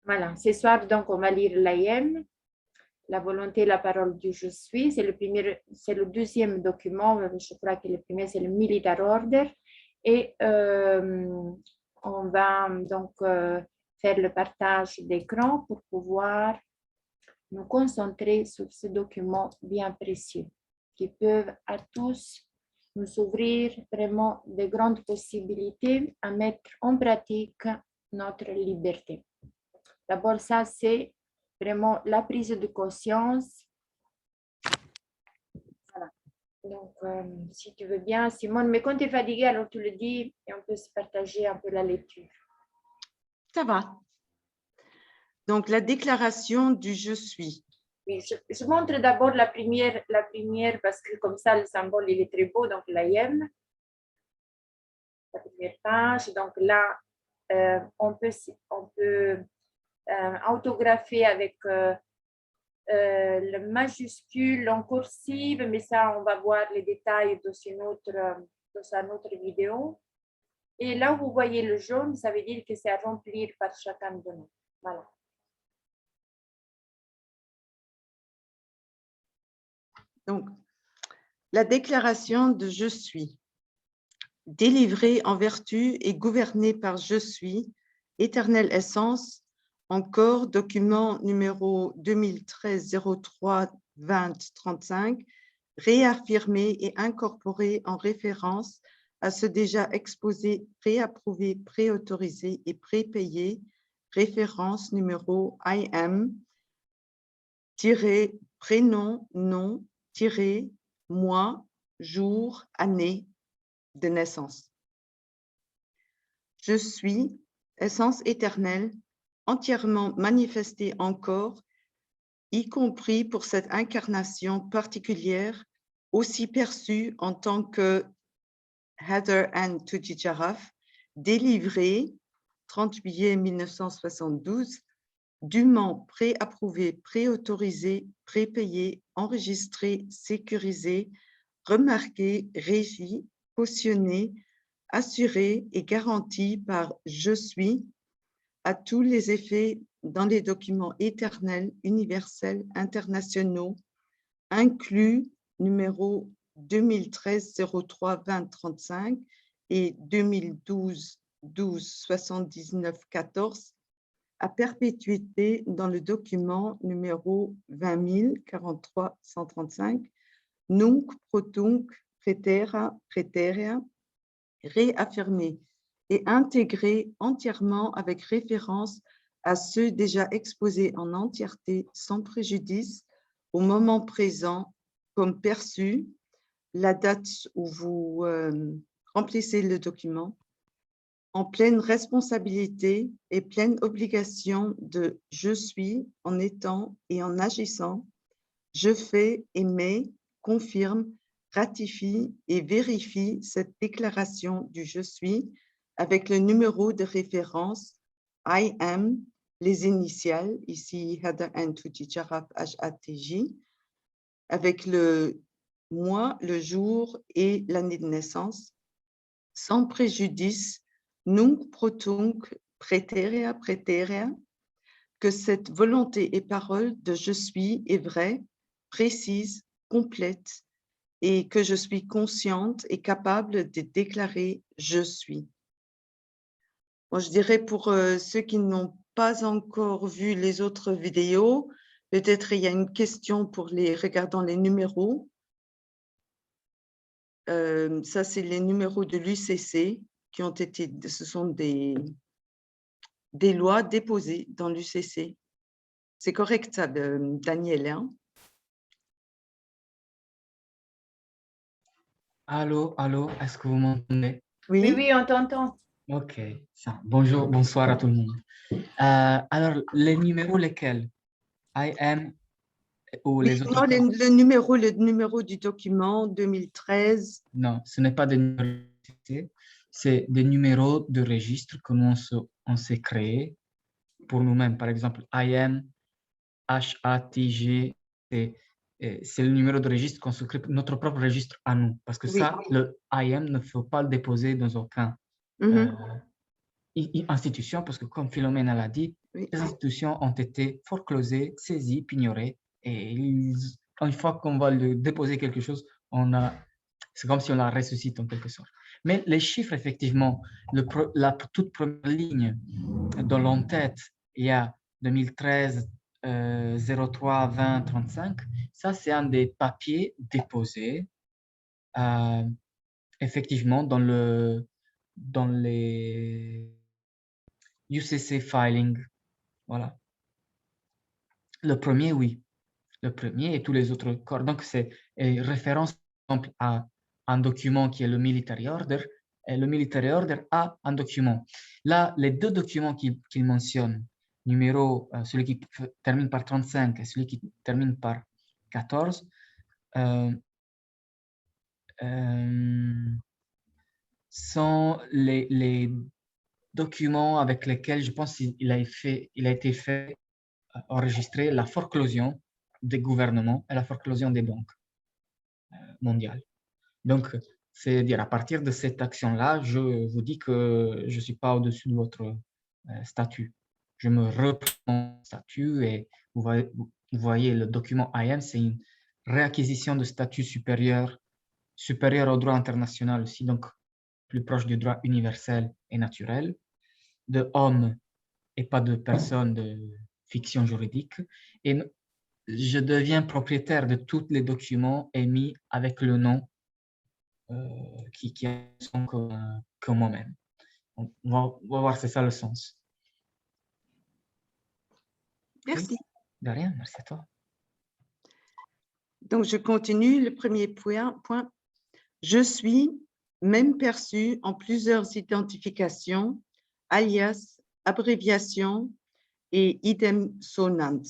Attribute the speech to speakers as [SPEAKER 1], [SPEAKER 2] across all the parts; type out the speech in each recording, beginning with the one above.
[SPEAKER 1] Voilà, ce soir, donc, on va lire l'AIM, la volonté, la parole du je suis. C'est le deuxième document. Je crois que le premier, c'est le Military Order. Et on va donc faire le partage d'écran pour pouvoir nous concentrer sur ce document bien précieux qui peuvent à tous nous ouvrir vraiment de grandes possibilités à mettre en pratique notre liberté. D'abord, ça, c'est vraiment la prise de conscience. Voilà. Donc, si tu veux bien, Simone, mais quand tu es fatiguée, alors tu le dis et on peut se partager un peu la lecture.
[SPEAKER 2] Ça va. Donc, la déclaration du je suis.
[SPEAKER 1] Oui, je montre d'abord la première parce que comme ça, le symbole, il est très beau, donc l'AIM. La première page. Donc là, on peut autographier avec le majuscule en coursive, mais ça, on va voir les détails dans une autre vidéo. Et là où vous voyez le jaune, ça veut dire que c'est à remplir par chacun de nous. Voilà.
[SPEAKER 2] Donc, la déclaration de je suis. Délivrée en vertu et gouvernée par je suis, éternelle essence, encore document numéro 2013-03-20-35, réaffirmé et incorporé en référence à ce déjà exposé, préapprouvé, préautorisé et prépayé, référence numéro IM, prénom, nom, mois, jour, année de naissance. Je suis, essence éternelle, entièrement manifestée encore, y compris pour cette incarnation particulière, aussi perçue en tant que Heather Ann Tujijaraf, délivrée 30 juillet 1972, dûment préapprouvé, préautorisé, prépayé, enregistré, sécurisé, remarqué, régi, cautionné, assuré et garanti par « Je suis » à tous les effets dans les documents éternels, universels, internationaux, inclus numéro 2013-03-20-35 et 2012-12-79-14, à perpétuité dans le document numéro 20 043-135, Nunc protunc praeterea, réaffirmé et intégré entièrement avec référence à ceux déjà exposés en entièreté sans préjudice au moment présent comme perçu, la date où vous remplissez le document, en pleine responsabilité et pleine obligation de « je suis » en étant et en agissant, je fais, émets, confirme, ratifie et vérifie cette déclaration du « je suis » avec le numéro de référence I am, les initiales, ici Heather Ann Tujijaraf, HATJ, avec le mois, le jour et l'année de naissance, sans préjudice, nunc protunc praeterea, que cette volonté et parole de « je suis » est vraie, précise, complète, et que je suis consciente et capable de déclarer « je suis ». Bon, je dirais pour ceux qui n'ont pas encore vu les autres vidéos, peut-être il y a une question pour les regardant les numéros. Ça, c'est les numéros de l'UCC qui ont été, ce sont des lois déposées dans l'UCC. C'est correct ça, Daniel, hein?
[SPEAKER 3] Allô, allô, est-ce que vous m'entendez?
[SPEAKER 1] Oui,
[SPEAKER 2] Oui,
[SPEAKER 1] oui, on t'entend.
[SPEAKER 3] Ok, ça. Bonjour, bonsoir à tout le monde. Alors, les numéros lesquels? I am ou
[SPEAKER 2] oui,
[SPEAKER 3] les autres
[SPEAKER 2] non,
[SPEAKER 3] cartes?
[SPEAKER 2] le numéro du document 2013.
[SPEAKER 3] Non, ce n'est pas des numéros, c'est des numéros de registre que nous on s'est créé pour nous-mêmes. Par exemple, I am, HATG, c'est le numéro de registre qu'on se crée, notre propre registre à nous. Parce que
[SPEAKER 2] Oui.
[SPEAKER 3] ça, le I am ne faut pas le déposer dans aucun.
[SPEAKER 2] Mhm.
[SPEAKER 3] institutions, parce que comme Philomène l'a dit,
[SPEAKER 2] Oui.
[SPEAKER 3] les institutions ont été foreclosées, saisies, pignorées, et une fois qu'on va le déposer quelque chose, c'est comme si on la ressuscite en quelque sorte. Mais les chiffres, effectivement, la toute première ligne dans l'en-tête, il y a 2013, 03, 20, 35. Ça, c'est un des papiers déposés, effectivement, dans les UCC filing. Voilà. Le premier, oui. Le premier et tous les autres corps. Donc, c'est référence, par exemple, à un document qui est le Military Order. Et le Military Order a un document. Là, les deux documents qu'il mentionne, celui qui termine par 35 et celui qui termine par 14, sont les documents avec lesquels je pense qu'il a été fait enregistrer la foreclosion des gouvernements et la foreclosion des banques mondiales. Donc, c'est-à-dire, à partir de cette action-là, je vous dis que je ne suis pas au-dessus de votre statut. Je me reprends statut et vous voyez le document IM, c'est une réacquisition de statut supérieur au droit international aussi, donc plus proche du droit universel et naturel, de homme et pas de personne de fiction juridique. Et je deviens propriétaire de tous les documents émis avec le nom qui sont comme moi-même. On va voir, c'est ça le sens.
[SPEAKER 2] Merci.
[SPEAKER 3] Okay. De rien, merci à toi.
[SPEAKER 2] Donc, je continue le premier point. Je suis, même perçu en plusieurs identifications, alias, abréviations et idem sonans.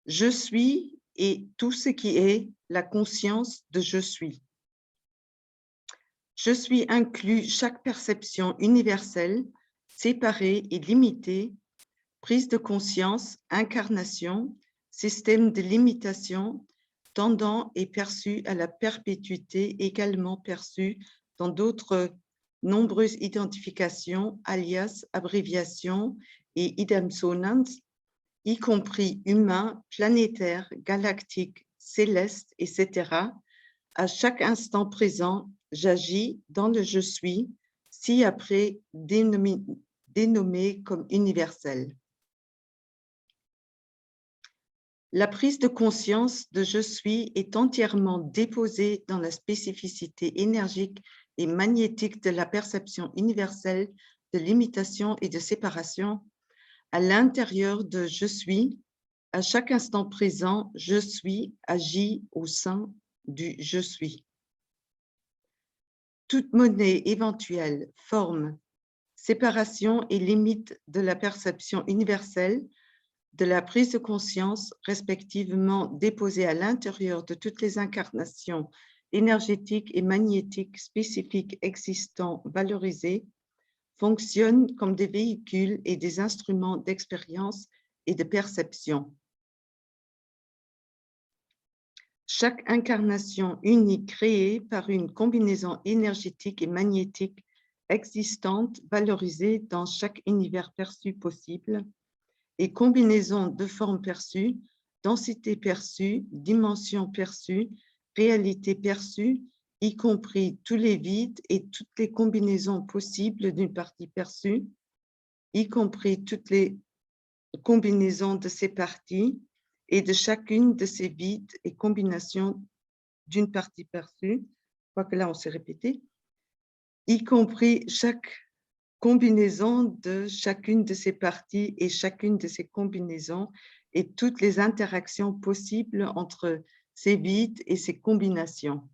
[SPEAKER 2] Je suis et tout ce qui est la conscience de je suis. Je suis inclus chaque perception universelle, séparée et limitée, prise de conscience, incarnation, système de limitation, tendant et perçu à la perpétuité, également perçu dans d'autres nombreuses identifications, alias, abréviations et idem sonans, y compris humain, planétaire, galactique, céleste, etc. À chaque instant présent, j'agis dans le je suis, ci-après dénommé comme universel. La prise de conscience de je suis est entièrement déposée dans la spécificité énergique et magnétique de la perception universelle de limitation et de séparation. À l'intérieur de je suis, à chaque instant présent, je suis agit au sein du je suis. Toute monnaie éventuelle, forme, séparation et limite de la perception universelle, de la prise de conscience respectivement déposée à l'intérieur de toutes les incarnations énergétiques et magnétiques spécifiques existants valorisées, fonctionnent comme des véhicules et des instruments d'expérience et de perception. Chaque incarnation unique créée par une combinaison énergétique et magnétique existante valorisée dans chaque univers perçu possible, et combinaison de formes perçues, densité perçue, dimension perçue, réalité perçue, y compris tous les vides et toutes les combinaisons possibles d'une partie perçue, y compris toutes les combinaisons de ces parties et de chacune de ces vides et combinations d'une partie perçue, je crois que là on s'est répété, y compris chaque combinaison de chacune de ces parties et chacune de ces combinaisons et toutes les interactions possibles entre ces vides et ces combinations.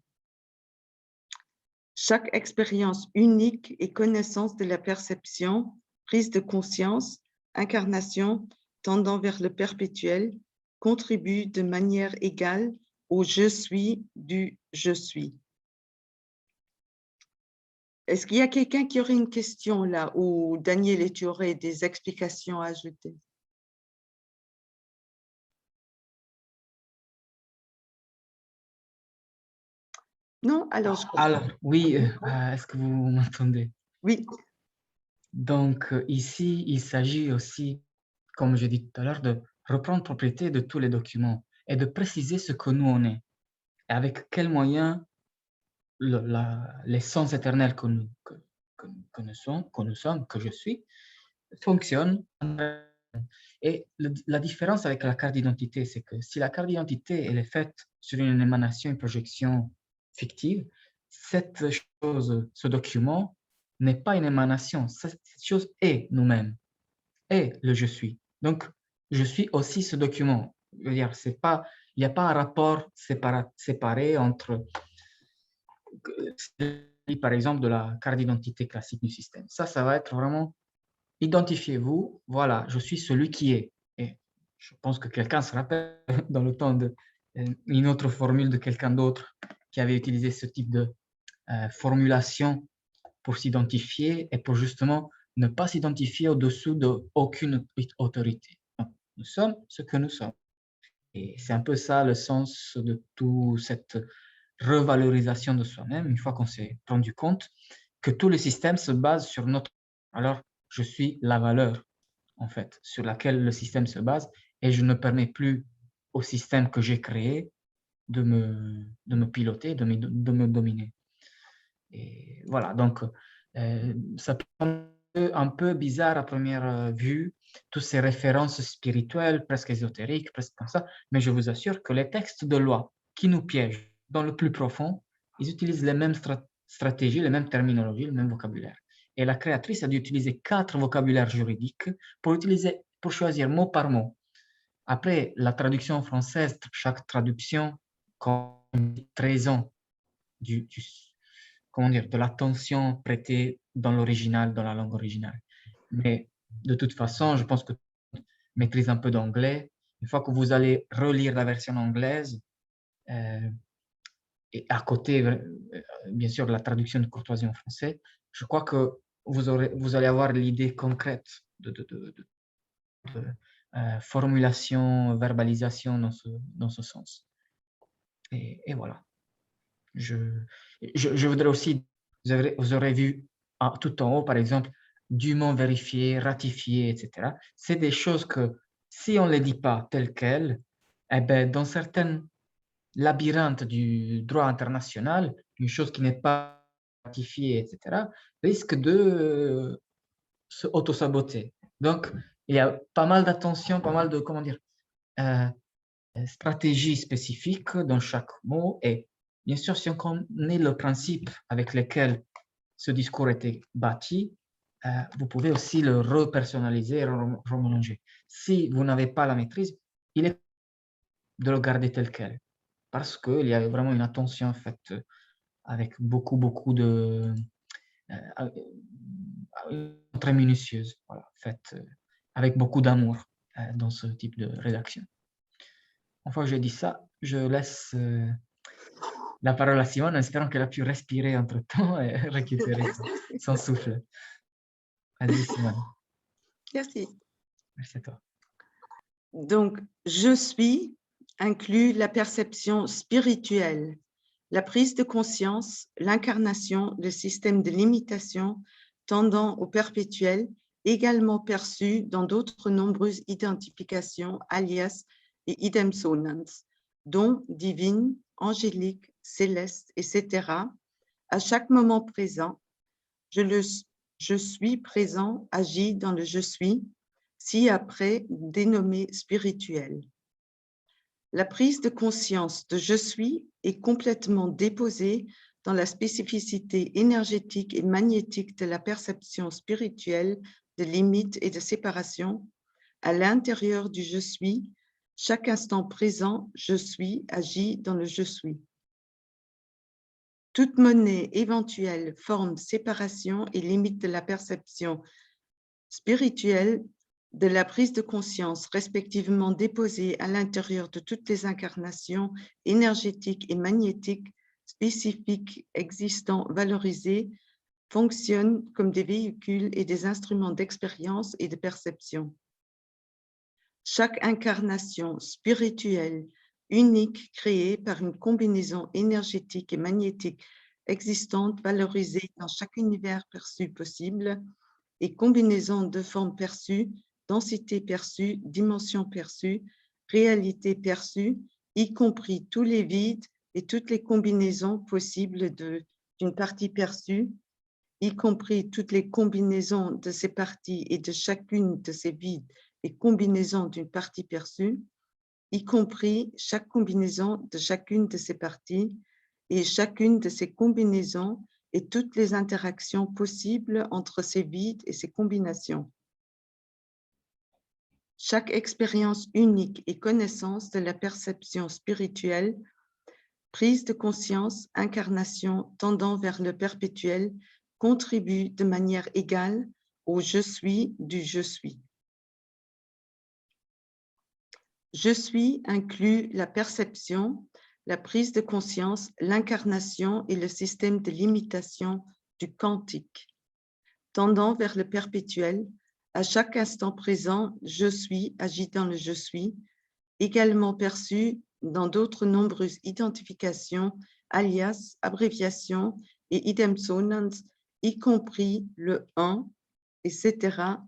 [SPEAKER 2] Chaque expérience unique et connaissance de la perception, prise de conscience, incarnation tendant vers le perpétuel contribue de manière égale au je suis du je suis. Est-ce qu'il y a quelqu'un qui aurait une question là, ou Daniel, et tu aurais des explications à ajouter? Non? Alors,
[SPEAKER 3] Alors, oui, est-ce que vous m'entendez?
[SPEAKER 2] oui.
[SPEAKER 3] Donc, ici, il s'agit aussi, comme je dis tout à l'heure, de reprendre propriété de tous les documents et de préciser ce que nous on est, et avec quels moyens l'essence éternelle que nous sommes, que je suis, fonctionne. Et la différence avec la carte d'identité, c'est que si la carte d'identité elle est faite sur une émanation, une projection fictive, cette chose, ce document n'est pas une émanation. Cette chose est nous-mêmes, est le je suis. Donc, je suis aussi ce document. Je veux dire, c'est pas, il n'y a pas un rapport séparé entre, par exemple, de la carte d'identité classique du système. Ça va être vraiment identifiez-vous, voilà, je suis celui qui est. Et je pense que quelqu'un se rappelle dans le temps d'une autre formule de quelqu'un d'autre qui avait utilisé ce type de formulation pour s'identifier et pour justement ne pas s'identifier au-dessous d'aucune autorité. Donc, nous sommes ce que nous sommes. Et c'est un peu ça le sens de toute cette revalorisation de soi-même, une fois qu'on s'est rendu compte que tout le système se base sur notre... Alors, je suis la valeur, en fait, sur laquelle le système se base, et je ne permets plus au système que j'ai créé de me piloter, de me dominer. Et voilà, donc, ça peut être un peu bizarre à première vue, toutes ces références spirituelles, presque ésotériques, presque comme ça, mais je vous assure que les textes de loi qui nous piègent dans le plus profond, ils utilisent les mêmes stratégies, les mêmes terminologies, le même vocabulaire. Et la créatrice a dû utiliser 4 vocabulaires juridiques pour choisir mot par mot. Après, la traduction française, chaque traduction, comme 13 ans comment dire, de l'attention prêtée dans l'original, dans la langue originale. Mais de toute façon, je pense que maîtrise un peu d'anglais. Une fois que vous allez relire la version anglaise, et à côté, bien sûr, de la traduction de Courtoisie en français, je crois que vous allez avoir l'idée concrète de formulation, verbalisation dans ce sens. Et voilà. Je voudrais aussi, vous aurez vu tout en haut, par exemple, dûment vérifié, ratifié, etc. C'est des choses que, si on ne les dit pas telles quelles, eh ben, dans certains labyrinthes du droit international, une chose qui n'est pas ratifiée, etc., risque de se auto-saboter. Donc, il y a pas mal d'attention, pas mal de, comment dire, euh, stratégies spécifiques dans chaque mot. Et bien sûr, si on connaît le principe avec lequel ce discours était bâti, vous pouvez aussi le repersonnaliser et remélanger. Si vous n'avez pas la maîtrise, il est de le garder tel quel. Parce qu'il y a vraiment une attention faite avec beaucoup de... très minutieuse, voilà, faite avec beaucoup d'amour dans ce type de rédaction. Une fois que j'ai dit ça, je laisse la parole à Simone en espérant qu'elle a pu respirer entre-temps et récupérer son souffle. Vas-y, Simone.
[SPEAKER 2] Merci.
[SPEAKER 3] Merci à toi.
[SPEAKER 2] Donc, je suis inclut la perception spirituelle, la prise de conscience, l'incarnation, le système de limitation tendant au perpétuel, également perçu dans d'autres nombreuses identifications, alias et idem sonans, dont divine, angélique, céleste, etc. À chaque moment présent, je suis présent, agit dans le je suis, ci-après dénommé spirituel. La prise de conscience de je suis est complètement déposée dans la spécificité énergétique et magnétique de la perception spirituelle de limite et de séparation. À l'intérieur du je suis, chaque instant présent, je suis agit dans le je suis. Toute monnaie éventuelle forme séparation et limite de la perception spirituelle de la prise de conscience respectivement déposée à l'intérieur de toutes les incarnations énergétiques et magnétiques spécifiques existant valorisées fonctionnent comme des véhicules et des instruments d'expérience et de perception. Chaque incarnation spirituelle unique créée par une combinaison énergétique et magnétique existante valorisée dans chaque univers perçu possible et combinaison de formes perçues, densité perçue, dimension perçue, réalité perçue, y compris tous les vides et toutes les combinaisons possibles d'une partie perçue, y compris toutes les combinaisons de ces parties et de chacune de ces vides et combinaisons d'une partie perçue, y compris chaque combinaison de chacune de ces parties et chacune de ces combinaisons et toutes les interactions possibles entre ces vides et ces combinations. Chaque expérience unique et connaissance de la perception spirituelle, prise de conscience, incarnation tendant vers le perpétuel, contribue de manière égale au « je suis » du « je suis ». Je suis inclut la perception, la prise de conscience, l'incarnation et le système de limitation du quantique. Tendant vers le perpétuel, à chaque instant présent, je suis agit dans le je suis, également perçu dans d'autres nombreuses identifications, alias, abréviations et idem sonans, y compris le 1, etc.,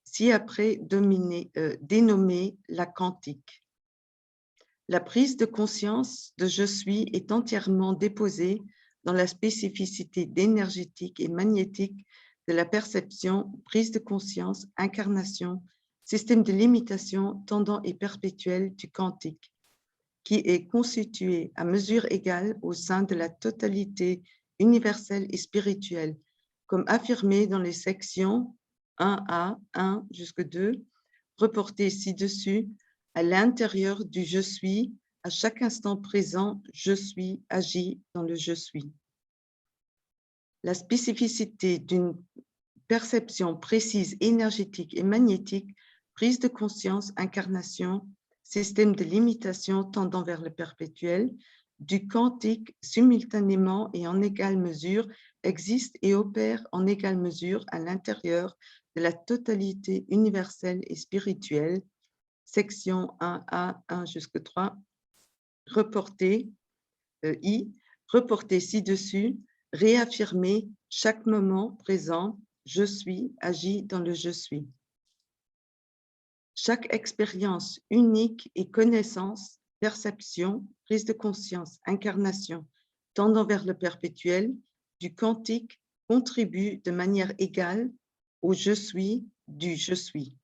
[SPEAKER 2] ci-après dénommé la quantique. La prise de conscience de je suis est entièrement déposée dans la spécificité énergétique et magnétique de la perception, prise de conscience, incarnation, système de limitation tendant et perpétuel du quantique, qui est constitué à mesure égale au sein de la totalité universelle et spirituelle, comme affirmé dans les sections 1A, 1 jusqu'à 2, reportées ci-dessus, à l'intérieur du « je suis », à chaque instant présent, « je suis » agit dans le « je suis ». La spécificité d'une perception précise, énergétique et magnétique, prise de conscience, incarnation, système de limitation tendant vers le perpétuel, du quantique simultanément et en égale mesure existe et opère en égale mesure à l'intérieur de la totalité universelle et spirituelle, section 1A, 1 jusqu'à 3, reporté ci-dessus, réaffirmer chaque moment présent, je suis, agit dans le je suis. Chaque expérience unique et connaissance, perception, prise de conscience, incarnation, tendant vers le perpétuel, du quantique contribue de manière égale au je suis du je suis.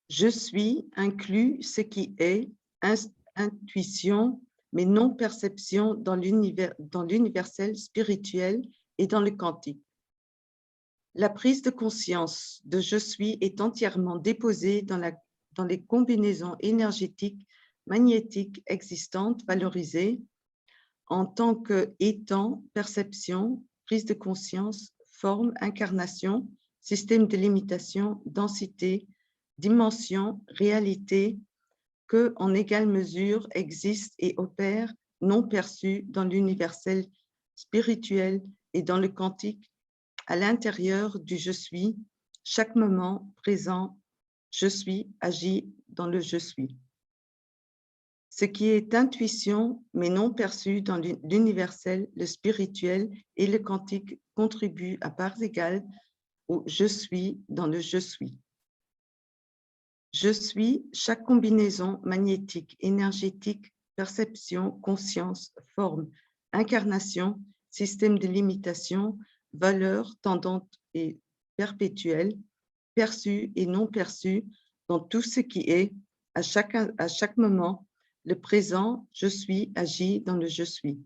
[SPEAKER 2] Je suis inclut ce qui est intuition, mais non perception dans l'universel spirituel et dans le quantique. La prise de conscience de je suis est entièrement déposée dans les combinaisons énergétiques, magnétiques existantes, valorisées en tant que étant, perception, prise de conscience, forme, incarnation, système de limitation, densité, dimension, réalité, que en égale mesure existent et opèrent non perçus dans l'universel spirituel et dans le quantique, à l'intérieur du je suis, chaque moment présent, je suis agit dans le je suis. Ce qui est intuition, mais non perçu dans l'universel, le spirituel et le quantique contribuent à parts égales au je suis dans le je suis. Je suis chaque combinaison magnétique, énergétique, perception, conscience, forme, incarnation, système de limitation, valeur tendante et perpétuelle, perçue et non perçue dans tout ce qui est, à chaque moment, le présent, je suis, agit dans le je suis.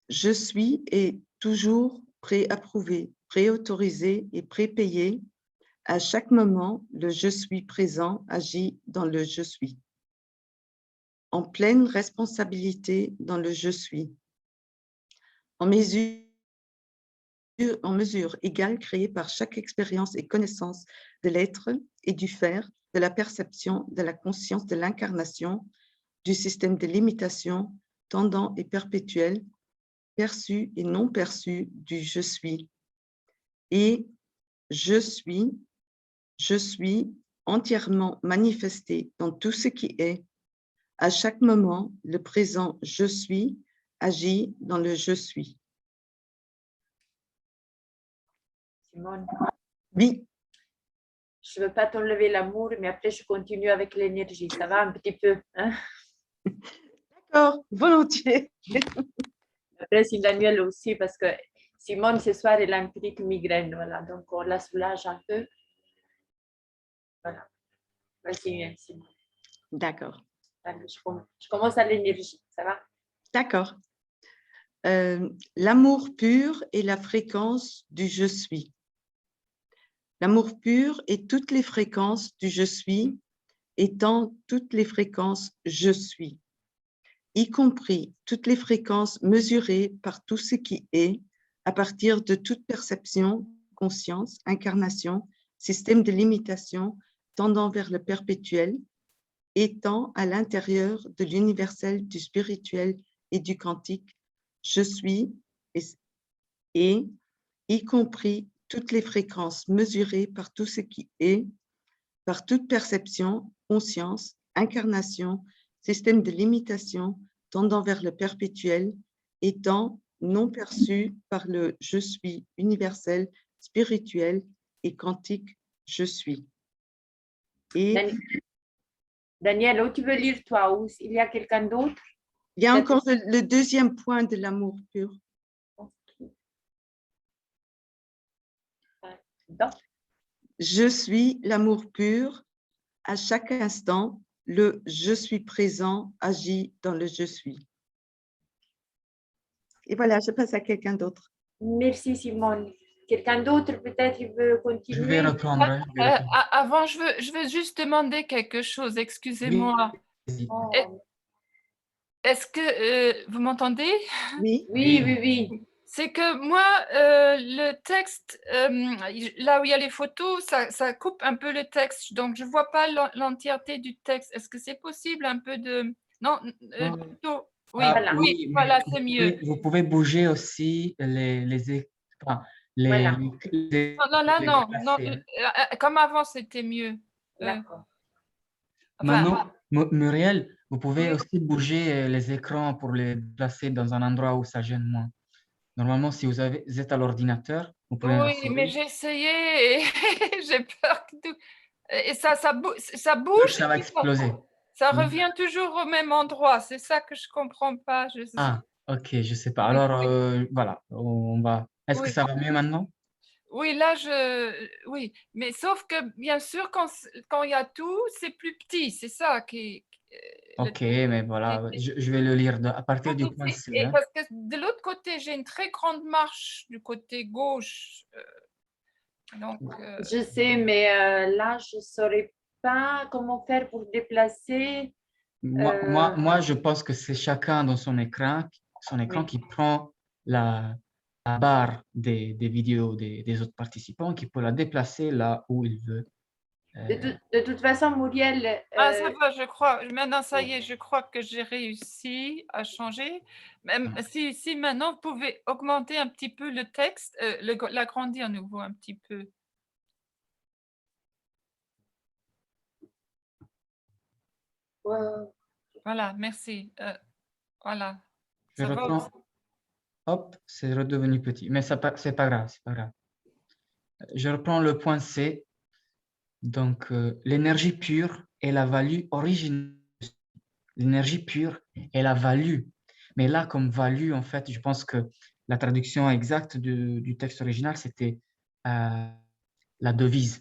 [SPEAKER 2] Je suis est toujours préapprouvé, préautorisé et prépayé. À chaque moment, le je suis présent agit dans le je suis. En pleine responsabilité dans le je suis. En mesure égale créée par chaque expérience et connaissance de l'être et du faire, de la perception, de la conscience, de l'incarnation, du système de limitation, tendant et perpétuel, perçu et non perçu du je suis. Et je suis entièrement manifesté dans tout ce qui est. À chaque moment, le présent je suis agit dans le je suis.
[SPEAKER 1] Simone.
[SPEAKER 2] Oui,
[SPEAKER 1] Je ne veux pas t'enlever l'amour, mais après, je continue avec l'énergie. Ça va un petit peu, hein?
[SPEAKER 2] d'accord, volontiers.
[SPEAKER 1] Après, c'est Daniel aussi, parce que Simone, ce soir, elle a une petite migraine. Voilà, donc on la soulage un peu. Voilà. Vas-y, Simone.
[SPEAKER 2] D'accord,
[SPEAKER 1] Allez, je commence à l'énergie. Ça va?
[SPEAKER 2] d'accord. L'amour pur est la fréquence du je suis. L'amour pur est toutes les fréquences du je suis, étant toutes les fréquences je suis, y compris toutes les fréquences mesurées par tout ce qui est, à partir de toute perception, conscience, incarnation, système de limitation tendant vers le perpétuel, étant à l'intérieur de l'universel, du spirituel et du quantique, je suis et y compris toutes les fréquences mesurées par tout ce qui est, par toute perception, conscience, incarnation, système de limitation tendant vers le perpétuel, étant non perçu par le je suis universel, spirituel et quantique je suis. Et
[SPEAKER 1] Daniel, où tu veux lire toi? Ou il y a quelqu'un d'autre?
[SPEAKER 2] il y a encore le deuxième point de l'amour pur.
[SPEAKER 1] Donc,
[SPEAKER 2] Je suis l'amour pur. À chaque instant, le je suis présent agit dans le je suis. Et voilà, je passe à quelqu'un d'autre.
[SPEAKER 1] merci Simone. Quelqu'un d'autre peut-être il veut
[SPEAKER 3] Je
[SPEAKER 1] continuer?
[SPEAKER 3] vais reprendre.
[SPEAKER 4] Avant, je veux juste demander quelque chose, excusez-moi.
[SPEAKER 3] Oui.
[SPEAKER 1] Oh,
[SPEAKER 4] Est-ce que vous m'entendez?
[SPEAKER 2] Oui,
[SPEAKER 1] oui, oui, oui.
[SPEAKER 4] C'est que moi, le texte, là où il y a les photos, ça coupe un peu le texte, donc je ne vois pas l'entièreté du texte. Est-ce que c'est possible un peu de... Non, plutôt... Oui,
[SPEAKER 1] Voilà.
[SPEAKER 4] oui, voilà, c'est mieux.
[SPEAKER 3] Vous pouvez bouger aussi enfin,
[SPEAKER 1] Voilà.
[SPEAKER 4] Non, là, non, non, comme avant, c'était mieux.
[SPEAKER 1] D'accord.
[SPEAKER 3] Maintenant, Muriel, vous pouvez
[SPEAKER 4] Oui.
[SPEAKER 3] aussi bouger les écrans pour les placer dans un endroit où ça gêne moins. Normalement, si vous êtes à l'ordinateur, vous pouvez
[SPEAKER 4] Oui, mais j'ai essayé et j'ai peur que tout... Et ça bouge.
[SPEAKER 3] Ça va exploser.
[SPEAKER 4] Ça revient toujours au même endroit. C'est ça que je comprends pas.
[SPEAKER 3] Ah, ok, je sais pas.
[SPEAKER 4] Oui,
[SPEAKER 3] Alors, voilà, on va. Est-ce que
[SPEAKER 4] oui.
[SPEAKER 3] ça va mieux maintenant?
[SPEAKER 4] Oui, là, oui, mais sauf que bien sûr, quand il y a tout, c'est plus petit. C'est ça qui.
[SPEAKER 3] Ok, mais voilà, je vais le lire à partir du point C. Hein.
[SPEAKER 4] Parce que de l'autre côté, j'ai une très grande marche du côté gauche. Donc,
[SPEAKER 1] Je sais, mais là, je ne saurais pas comment faire pour déplacer.
[SPEAKER 3] Moi, je pense que c'est chacun dans son écran
[SPEAKER 1] Oui.
[SPEAKER 3] qui prend la barre des vidéos des autres participants, qui peut la déplacer là où il veut.
[SPEAKER 1] De toute façon, Muriel,
[SPEAKER 4] ah, ça va, je crois. Maintenant, ça y est, je crois que j'ai réussi à changer. Même si maintenant, vous pouvez augmenter un petit peu le texte, l'agrandir à nouveau un petit peu. Voilà, merci. Voilà.
[SPEAKER 3] Je
[SPEAKER 4] Ça va
[SPEAKER 3] reprends.
[SPEAKER 4] aussi.
[SPEAKER 3] Hop, c'est redevenu petit. Mais c'est pas grave, c'est pas grave. Je reprends le point C. Donc, l'énergie pure est la value originelle. L'énergie pure est la value. Mais là, comme value, en fait, je pense que la traduction exacte du texte original, c'était la devise.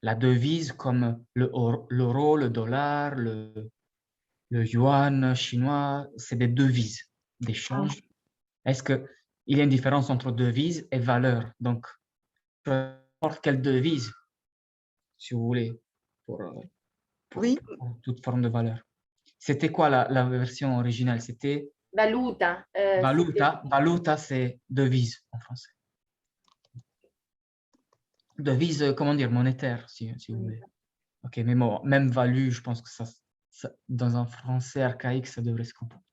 [SPEAKER 3] La devise comme l'euro, le dollar, le yuan chinois, c'est des devises d'échange. Est-ce qu'il y a une différence entre devise et valeur? Donc, n'importe quelle devise, si vous voulez, pour
[SPEAKER 2] oui,
[SPEAKER 3] toute forme de valeur. C'était quoi la version originale? C'était
[SPEAKER 1] valuta.
[SPEAKER 3] valuta. Valuta, c'est devise en français. Devise, comment dire, monétaire, si vous voulez. Ok, mais bon, même value, je pense que ça, dans un français archaïque, ça devrait se comprendre.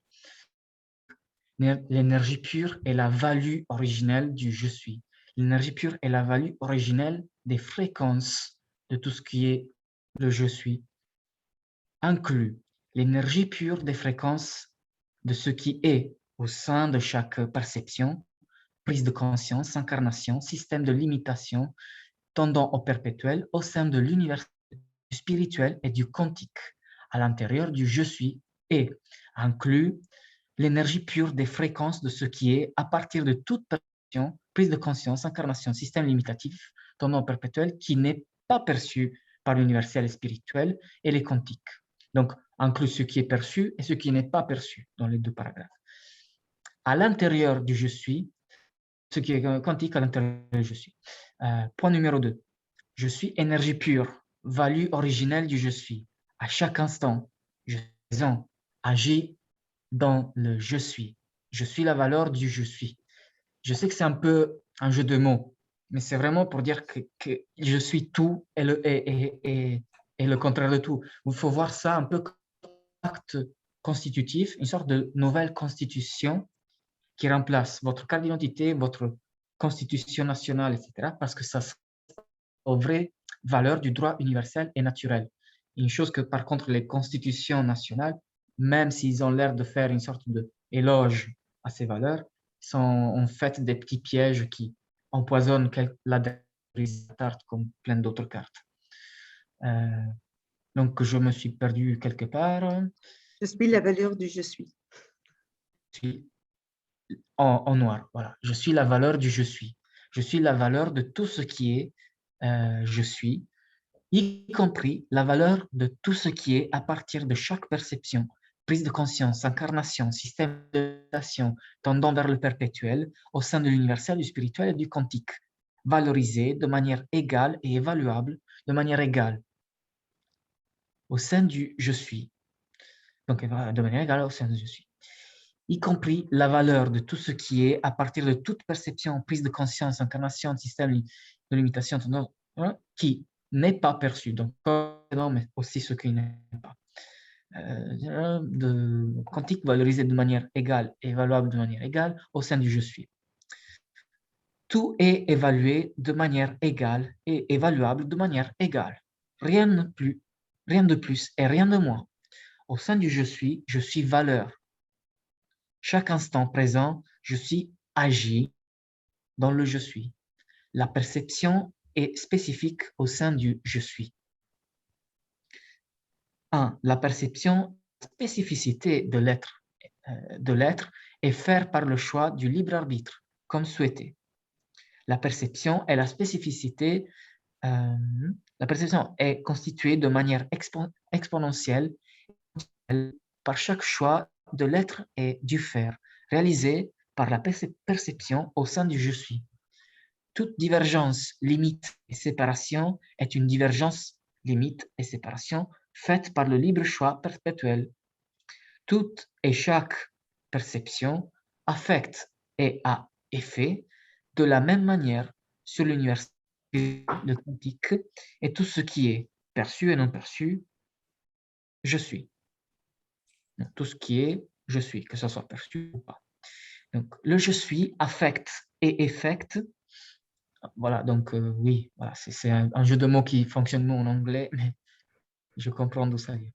[SPEAKER 3] L'énergie pure est la value originelle du je suis. L'énergie pure est la value originelle des fréquences de tout ce qui est le je suis, inclus l'énergie pure des fréquences de ce qui est au sein de chaque perception, prise de conscience, incarnation, système de limitation, tendant au perpétuel au sein de l'univers spirituel et du quantique, à l'intérieur du je suis, et inclut l'énergie pure des fréquences de ce qui est à partir de toute perception, prise de conscience, incarnation, système limitatif, tendant au perpétuel qui n'est pas perçu par l'universel et spirituel et les quantiques. Donc, inclut ce qui est perçu et ce qui n'est pas perçu dans les deux paragraphes. À l'intérieur du je suis, ce qui est quantique à l'intérieur du je suis. Point numéro 2. Je suis énergie pure, value originelle du je suis. À chaque instant, je agis dans le je suis. Je suis la valeur du je suis. Je sais que c'est un peu un jeu de mots, mais c'est vraiment pour dire que je suis tout et le contraire de tout. Il faut voir ça un peu comme un acte constitutif, une sorte de nouvelle constitution qui remplace votre carte d'identité, votre constitution nationale, etc., parce que ça aux vraies valeurs du droit universel et naturel. Une chose que, par contre, les constitutions nationales, même s'ils ont l'air de faire une sorte d'éloge à ces valeurs, sont en fait des petits pièges qui empoisonnent la carte comme plein d'autres cartes. Donc, je me suis perdu quelque part.
[SPEAKER 2] Je suis la valeur du je suis.
[SPEAKER 3] En noir, voilà. Je suis la valeur du je suis. Je suis la valeur de tout ce qui est je suis, y compris la valeur de tout ce qui est à partir de chaque perception, prise de conscience, incarnation, système de relation tendant vers le perpétuel au sein de l'universel, du spirituel et du quantique, valorisé de manière égale et évaluable de manière égale au sein du je suis. Donc, de manière égale au sein du je suis. Y compris la valeur de tout ce qui est à partir de toute perception, prise de conscience, incarnation, système de limitation, qui n'est pas perçu. Donc, non, mais aussi ce qui n'est pas. De quantique valorisé de manière égale et évaluable de manière égale au sein du je suis. Tout est évalué de manière égale et évaluable de manière égale. Rien de plus et rien de moins. Au sein du je suis valeur. Chaque instant présent, je suis agi dans le je suis. La perception est spécifique au sein du je suis. 1. La perception, spécificité de l'être est faire par le choix du libre arbitre, comme souhaité. La perception est la spécificité, la perception est constituée de manière exponentielle par chaque choix de l'être et du faire, réalisé par la perception au sein du je suis. Toute divergence, limite et séparation est une divergence, limite et séparation faite par le libre choix perpétuel. Toute et chaque perception affecte et a effet de la même manière sur l'univers, le quantique et tout ce qui est perçu et non perçu, je suis. Donc, tout ce qui est je suis, que ce soit perçu ou pas. Donc, le je suis affecte et effecte. Voilà, donc oui, voilà, c'est un jeu de mots qui fonctionne mieux en anglais, mais je comprends d'où ça vient.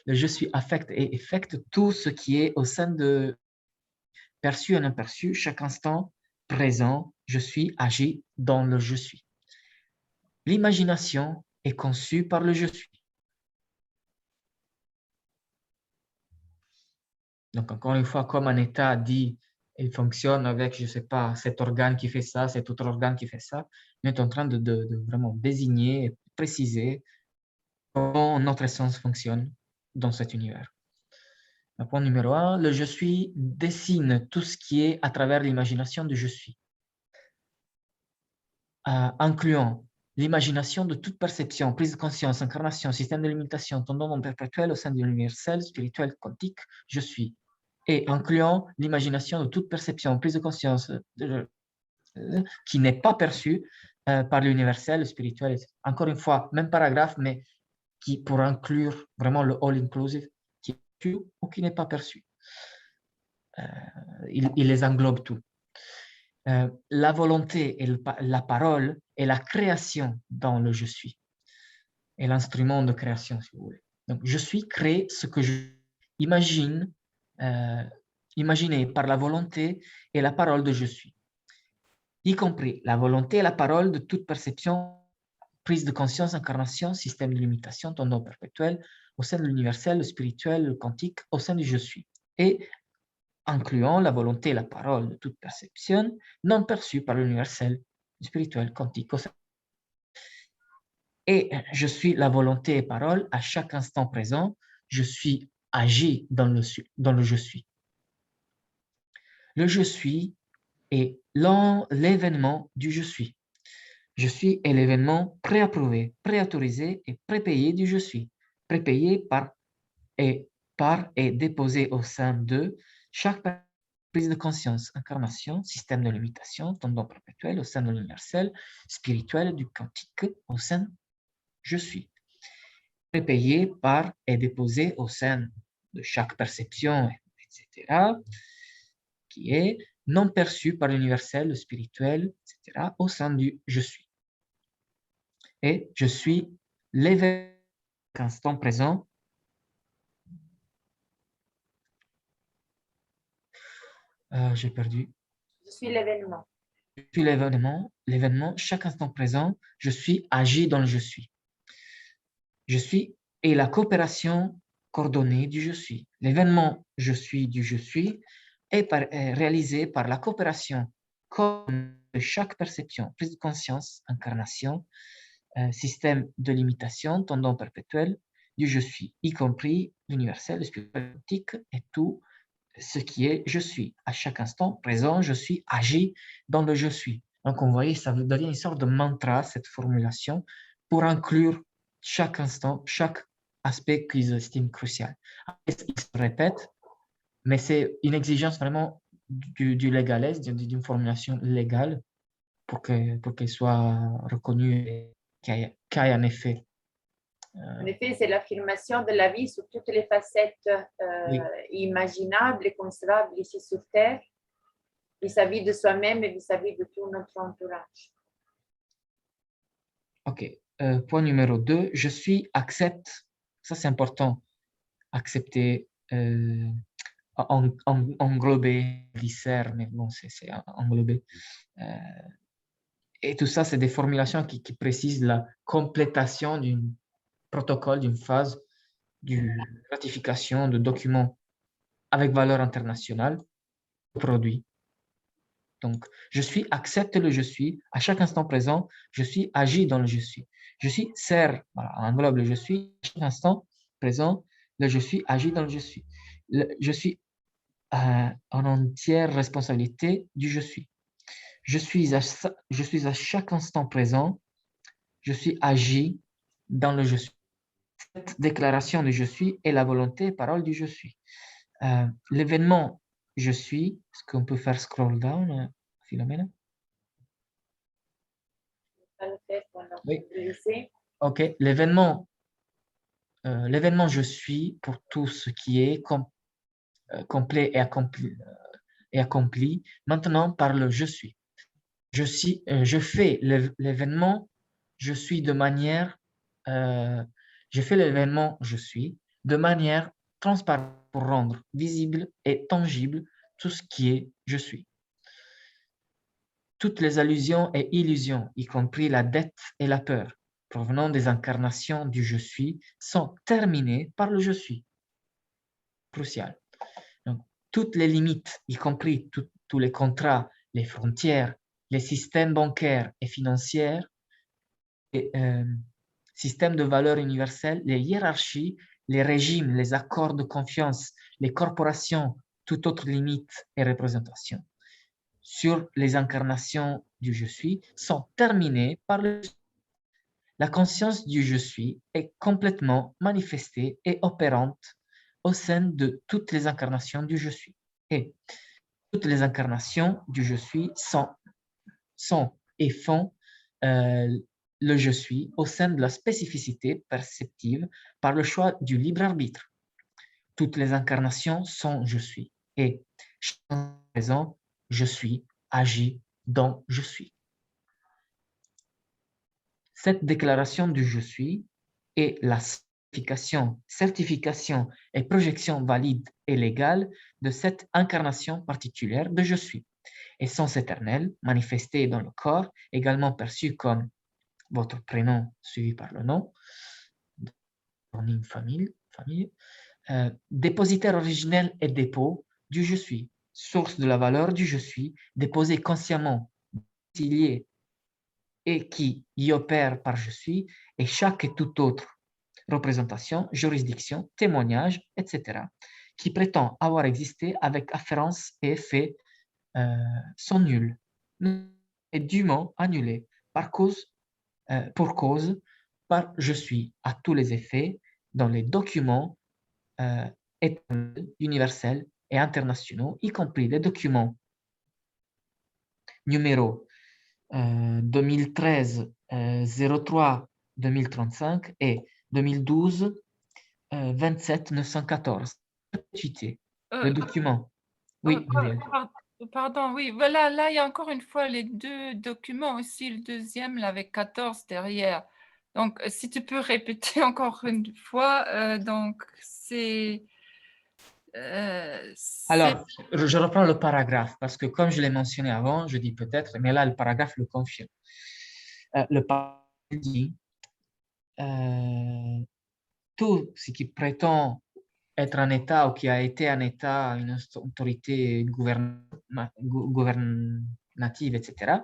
[SPEAKER 3] Le je suis affecte et effecte tout ce qui est au sein de perçu et non perçu, chaque instant présent, je suis, agit dans le je suis. L'imagination est conçue par le je suis. Donc, encore une fois, comme un état dit, il fonctionne avec, je ne sais pas, cet organe qui fait ça, cet autre organe qui fait ça. On est en train de vraiment désigner et préciser comment notre essence fonctionne dans cet univers. Le point numéro 1, le je suis dessine tout ce qui est à travers l'imagination du je suis, incluant l'imagination de toute perception, prise de conscience, incarnation, système de limitation, tendant non perpétuel au sein de l'universel, spirituel, quantique, je suis, et incluant l'imagination de toute perception, prise de conscience qui n'est pas perçue par l'universel, le spirituel. Encore une fois, même paragraphe, mais qui pour inclure vraiment le all-inclusive, qui est perçu ou qui n'est pas perçu. Il les englobe tout. La volonté et la parole et la création dans le je suis, et l'instrument de création, si vous voulez. Donc, je suis crée ce que je imagine, imaginé par la volonté et la parole de je suis. y compris la volonté et la parole de toute perception, prise de conscience, incarnation, système de limitation, tendant perpétuel, au sein de l'universel, le spirituel, le quantique, au sein du je suis, et incluant la volonté et la parole de toute perception non perçue par l'universel, le spirituel, quantique, au sein. Et je suis la volonté et parole à chaque instant présent, je suis agi dans le je suis. Le je suis est l'événement du je suis. Je suis est l'événement préapprouvé, préautorisé et prépayé du je suis, prépayé par et déposé au sein de chaque prise de conscience, incarnation, système de limitation, tendant perpétuel au sein de l'universel, spirituel et du quantique au sein je suis. Prépayé par et déposé au sein de chaque perception, etc., qui est non perçu par l'universel, le spirituel, etc., au sein du je suis. Et je suis l'événement instant présent. J'ai perdu.
[SPEAKER 1] Je suis l'événement.
[SPEAKER 3] Je suis l'événement, chaque instant présent, je suis agi dans le je suis. Je suis et la coopération coordonnée du je suis. L'événement je suis du je suis est réalisé par la coopération de chaque perception, prise de conscience, incarnation, système de limitation, tendant perpétuel du je suis, y compris l'universel, le spirituel et tout ce qui est je suis. À chaque instant présent, je suis agi dans le je suis. Donc, on voit, ça devient une sorte de mantra, cette formulation, pour inclure chaque instant, chaque aspect qu'ils estiment crucial. Ils se répètent, mais c'est une exigence vraiment du légalès, d'une formulation légale pour qu'elle soit reconnue et qu'il y ait un effet.
[SPEAKER 1] En effet, c'est l'affirmation de la vie sous toutes les facettes
[SPEAKER 3] Oui.
[SPEAKER 1] imaginables et concevables ici sur Terre, vis-à-vis de soi-même et vis-à-vis de tout notre entourage.
[SPEAKER 3] OK. Point numéro 2, je suis, accepte. Ça, c'est important. Accepter, englober, glisser, mais bon, c'est englober. Et tout ça, c'est des formulations qui précisent la complétation d'un protocole, d'une phase, d'une ratification de documents avec valeur internationale, produit. Donc, je suis, accepte le je suis, à chaque instant présent, je suis, agis dans le je suis. Je suis, sert, voilà, englobe le je suis, à chaque instant présent, le je suis, agis dans le je suis. Je suis en entière responsabilité du je suis. Je suis à chaque instant présent, je suis, agi dans le je suis. Cette déclaration de je suis est la volonté et parole du je suis. L'événement je suis, est-ce qu'on peut faire scroll down, Philomène? Oui. OK. L'événement je suis pour tout ce qui est complet et accompli maintenant par le je suis. Je fais l'événement je suis de manière je fais l'événement je suis de manière transparente pour rendre visible et tangible tout ce qui est je suis. Toutes les allusions et illusions, y compris la dette et la peur, provenant des incarnations du je suis, sont terminées par le je suis. Crucial. Donc, toutes les limites, y compris tous les contrats, les frontières, les systèmes bancaires et financiers, les systèmes de valeurs universelles, les hiérarchies, les régimes, les accords de confiance, les corporations, toute autre limite et représentation sur les incarnations du je suis sont terminées par le je suis. La conscience du je suis est complètement manifestée et opérante au sein de toutes les incarnations du je suis. Et toutes les incarnations du je suis sont et font le je suis au sein de la spécificité perceptive par le choix du libre arbitre. Toutes les incarnations sont je suis. Et chaque présent, je suis, agis dans je suis. Cette déclaration du je suis est la certification et projection valide et légale de cette incarnation particulière de je suis. essence éternelle, manifestée dans le corps, également perçue comme votre prénom suivi par le nom, famille, dépositaire originel et dépôt du je suis, source de la valeur du je suis, déposé consciemment, lié et qui y opère par je suis, et chaque et toute autre représentation, juridiction, témoignage, etc., qui prétend avoir existé avec afférence et effet sont nuls et dûment annulés pour cause par je suis à tous les effets dans les documents éternels, universels et internationaux, y compris les documents numéro 2013 03 2035 et 2012 27 914. Le document. Oui, Muriel.
[SPEAKER 4] Pardon, oui, voilà, là, il y a encore une fois les deux documents aussi, le deuxième, là, avec 14 derrière. Donc, si tu peux répéter encore une fois, donc, c'est...
[SPEAKER 3] Alors, je reprends le paragraphe parce que comme je l'ai mentionné avant, je dis peut-être, mais là, le paragraphe le confirme. Le paragraphe dit tout ce qui prétend être un État ou qui a été un État, une autorité gouvernative, etc.,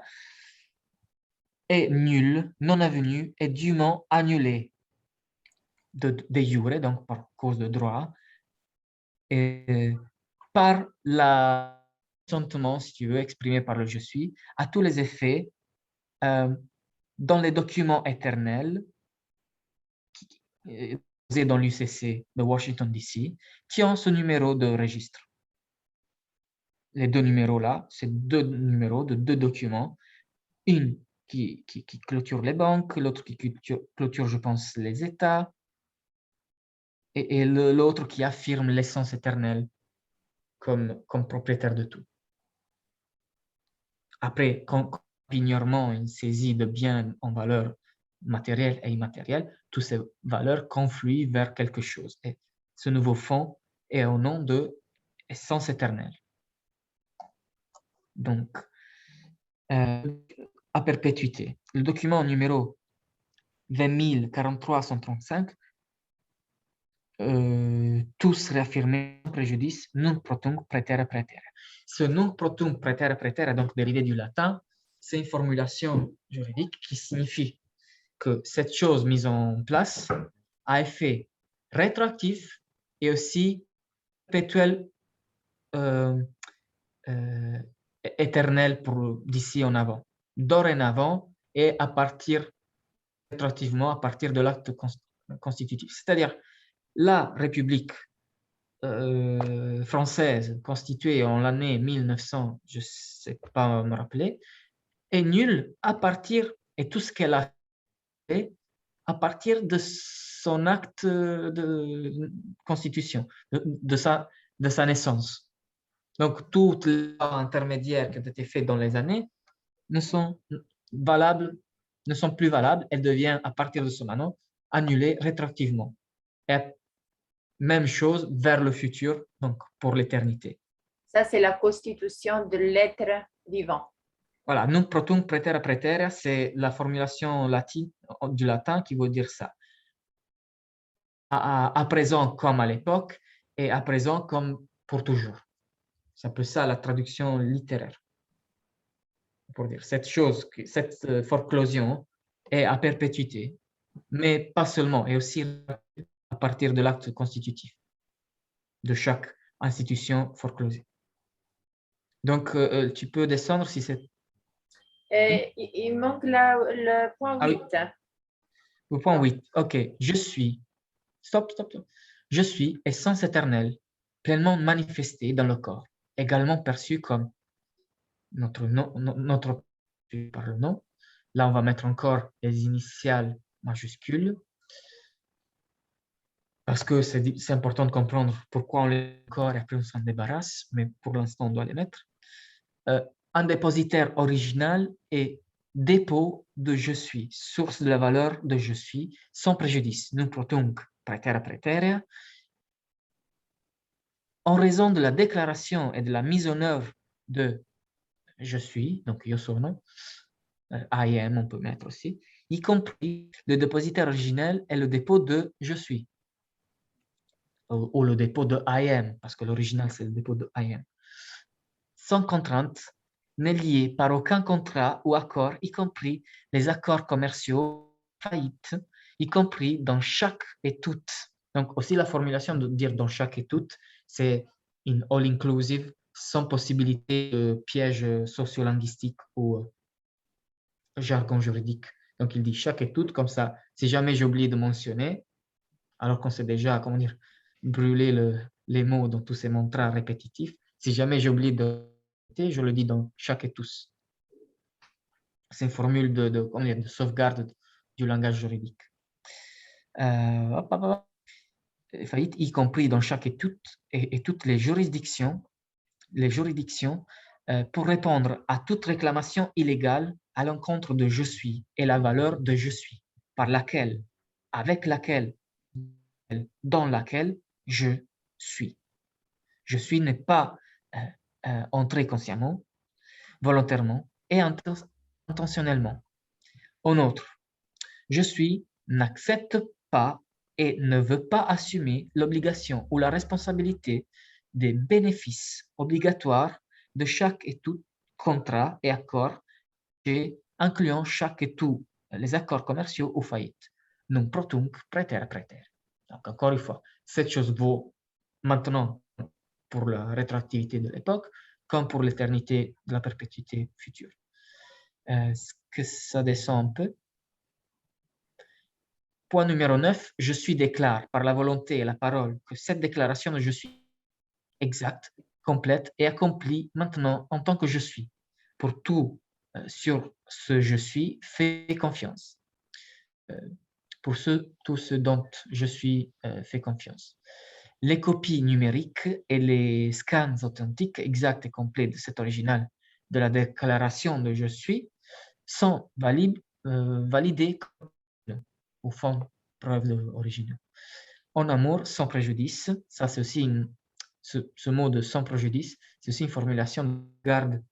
[SPEAKER 3] est nul, non avenu et dûment annulé de jure, donc par cause de droit, et par l'assentement, si tu veux, exprimé par le je suis, à tous les effets, dans les documents éternels posés dans l'UCC de Washington, D.C., qui ont ce numéro de registre. Les deux numéros-là, c'est deux numéros de deux documents, une qui clôture les banques, l'autre qui clôture, je pense, les États, et l'autre qui affirme l'essence éternelle comme propriétaire de tout. Après, quand pignorement une saisie de biens en valeur matérielle et immatérielle, toutes ces valeurs confluent vers quelque chose. Et ce nouveau fonds est au nom de essence éternelle. Donc, à perpétuité. Le document numéro 20043-135, tous réaffirmés sans préjudice, nunc protunc praetere praetere. Ce nunc protunc praetere praetere, donc dérivé du latin, c'est une formulation juridique qui signifie que cette chose mise en place a effet rétroactif et aussi perpétuel, éternel pour d'ici en avant. Dorénavant et à partir, rétroactivement, à partir de l'acte constitutif. C'est-à-dire, la République française constituée en l'année 1900, je ne sais pas me rappeler, est nulle à partir, et tout ce qu'elle a fait, à partir de son acte de constitution, de sa naissance. Donc, toutes les lois intermédiaires qui ont été faites dans les années ne sont plus valables. Elles deviennent, à partir de ce moment, annulées rétroactivement. Et même chose vers le futur, donc pour l'éternité.
[SPEAKER 1] Ça, c'est la constitution de l'être vivant.
[SPEAKER 3] Voilà, nunc protunc praetere praetere, c'est la formulation latine, du latin qui veut dire ça. À présent comme à l'époque, et à présent comme pour toujours. C'est un peu ça la traduction littéraire. Pour dire cette chose, cette foreclosion est à perpétuité, mais pas seulement, et aussi à partir de l'acte constitutif de chaque institution foreclosée. Donc, tu peux descendre si c'est...
[SPEAKER 1] Il manque le point 8.
[SPEAKER 3] Le point 8, ok. Je suis, stop. Je suis essence éternelle, pleinement manifestée dans le corps, également perçue comme notre par le nom. Là, on va mettre encore les initiales majuscules parce que c'est important de comprendre pourquoi on les corps et après on s'en débarrasse, mais pour l'instant, on doit les mettre. Un dépositaire original et dépôt de je suis, source de la valeur de je suis, sans préjudice. Nunc protunc praetere praetere. En raison de la déclaration et de la mise en œuvre de je suis, donc io sono, I am, on peut mettre aussi, y compris le dépositaire originel et le dépôt de je suis, ou le dépôt de I am, parce que l'original, c'est le dépôt de I am. Sans contrainte, n'est lié par aucun contrat ou accord, y compris les accords commerciaux, faillites, y compris dans chaque et toutes. Donc aussi la formulation de dire dans chaque et toutes, c'est une all-inclusive, sans possibilité de piège sociolinguistique ou jargon juridique. Donc il dit chaque et toutes, comme ça, si jamais j'ai oublié de mentionner, alors qu'on sait déjà, comment dire, brûler les mots dans tous ces mantras répétitifs, si jamais j'ai oublié de je le dis dans chaque et tous. C'est une formule de sauvegarde du langage juridique. Faillite, y compris dans chaque et toutes les juridictions pour répondre à toute réclamation illégale à l'encontre de je suis et la valeur de je suis, par laquelle, avec laquelle, dans laquelle je suis. Je suis n'est pas entré consciemment, volontairement et intentionnellement. En outre, je suis n'accepte pas et ne veut pas assumer l'obligation ou la responsabilité des bénéfices obligatoires de chaque et tout contrat et accord, incluant chaque et tous les accords commerciaux ou faillites. Non pro tunc praeter praeter. Donc, encore une fois, cette chose vaut maintenant pour la rétroactivité de l'époque, comme pour l'éternité de la perpétuité future. Est-ce que ça descend un peu? Point numéro 9, je suis déclare par la volonté et la parole que cette déclaration de je suis exacte, complète et accomplie maintenant en tant que je suis. Pour tout sur ce je suis, fais confiance. Pour tout ce dont je suis, fais confiance. Les copies numériques et les scans authentiques exacts et complets de cet original de la déclaration de je suis sont validés au fond preuve originale. En amour, sans préjudice, ça c'est aussi ce mot de sans préjudice, c'est aussi une formulation de garde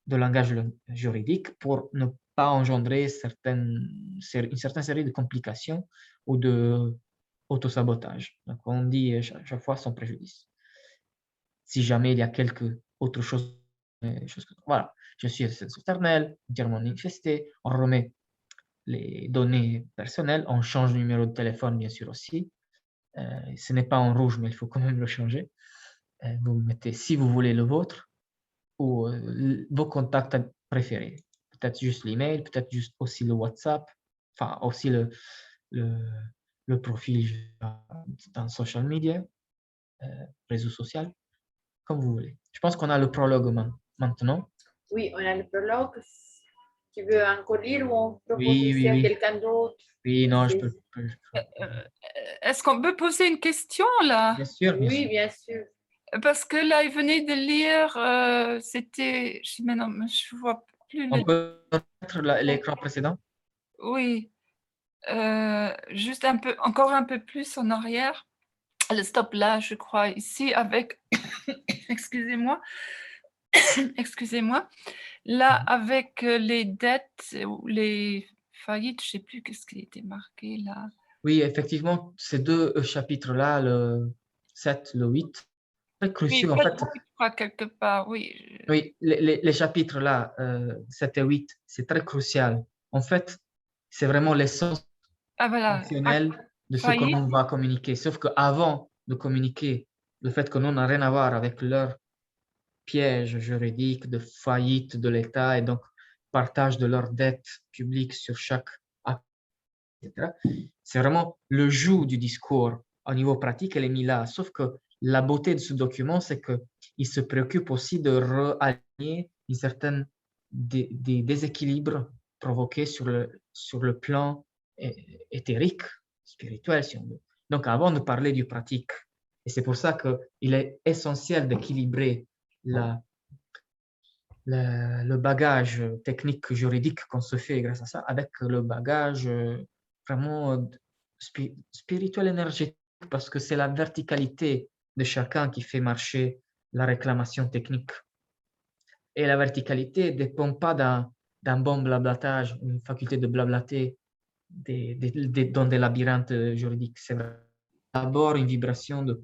[SPEAKER 3] de langage juridique pour ne pas engendrer une certaine série de complications ou de autosabotage. Donc on dit chaque fois sans préjudice. Si jamais il y a quelque autre chose, voilà, je suis éternel, entièrement manifesté, on remet les données personnelles, on change le numéro de téléphone bien sûr aussi. Ce n'est pas en rouge, mais il faut quand même le changer. Vous mettez, si vous voulez, le vôtre ou vos contacts préférés. Peut-être juste l'email, peut-être juste aussi le WhatsApp, enfin aussi le profil dans social media, réseau social, comme vous voulez. Je pense qu'on a le prologue maintenant.
[SPEAKER 1] Oui, on a le prologue. Tu veux encore lire ou on propose
[SPEAKER 3] Oui,
[SPEAKER 1] aussi à quelqu'un d'autre?
[SPEAKER 3] Oui, non, je peux.
[SPEAKER 4] Est-ce qu'on peut poser une question là?
[SPEAKER 3] Bien sûr, bien
[SPEAKER 1] Oui,
[SPEAKER 3] sûr.
[SPEAKER 1] bien sûr.
[SPEAKER 4] Parce que là, il venait de lire, c'était, maintenant, je vois plus
[SPEAKER 3] On
[SPEAKER 4] le.
[SPEAKER 3] peut mettre l'écran précédent?
[SPEAKER 4] Oui, juste un peu, encore un peu plus en arrière. Le stop là, je crois, ici avec, excusez-moi, excusez-moi, là avec les dettes ou les faillites, je ne sais plus qu'est-ce qui était marqué là.
[SPEAKER 3] Oui, effectivement, ces deux chapitres-là, le 7, le 8, très
[SPEAKER 4] Oui,
[SPEAKER 3] cruciaux en fait.
[SPEAKER 4] je crois quelque part, oui.
[SPEAKER 3] Oui, les chapitres-là, 7 et 8, c'est très crucial. En fait, c'est vraiment l'essence
[SPEAKER 4] Ah voilà,
[SPEAKER 3] fonctionnelle de ce que
[SPEAKER 4] faillite.
[SPEAKER 3] l'on va communiquer. Sauf qu'avant de communiquer le fait que l'on n'a rien à voir avec leur piège juridique de faillite de l'État et donc partage de leurs dettes publiques sur chaque acte, etc. C'est vraiment le joug du discours au niveau pratique, elle est mise là. Sauf que la beauté de ce document, c'est qu'il se préoccupe aussi de réaligner une certaine des déséquilibres provoqués sur le plan éthérique, spirituel, si on veut. Donc, avant de parler du pratique, et c'est pour ça qu'il est essentiel d'équilibrer le bagage technique juridique qu'on se fait grâce à ça avec le bagage vraiment spirituel énergétique parce que c'est la verticalité de chacun qui fait marcher la réclamation technique. Et la verticalité ne dépend pas d'un bon blablatage, une faculté de blablater dans des labyrinthes juridiques. C'est d'abord une vibration de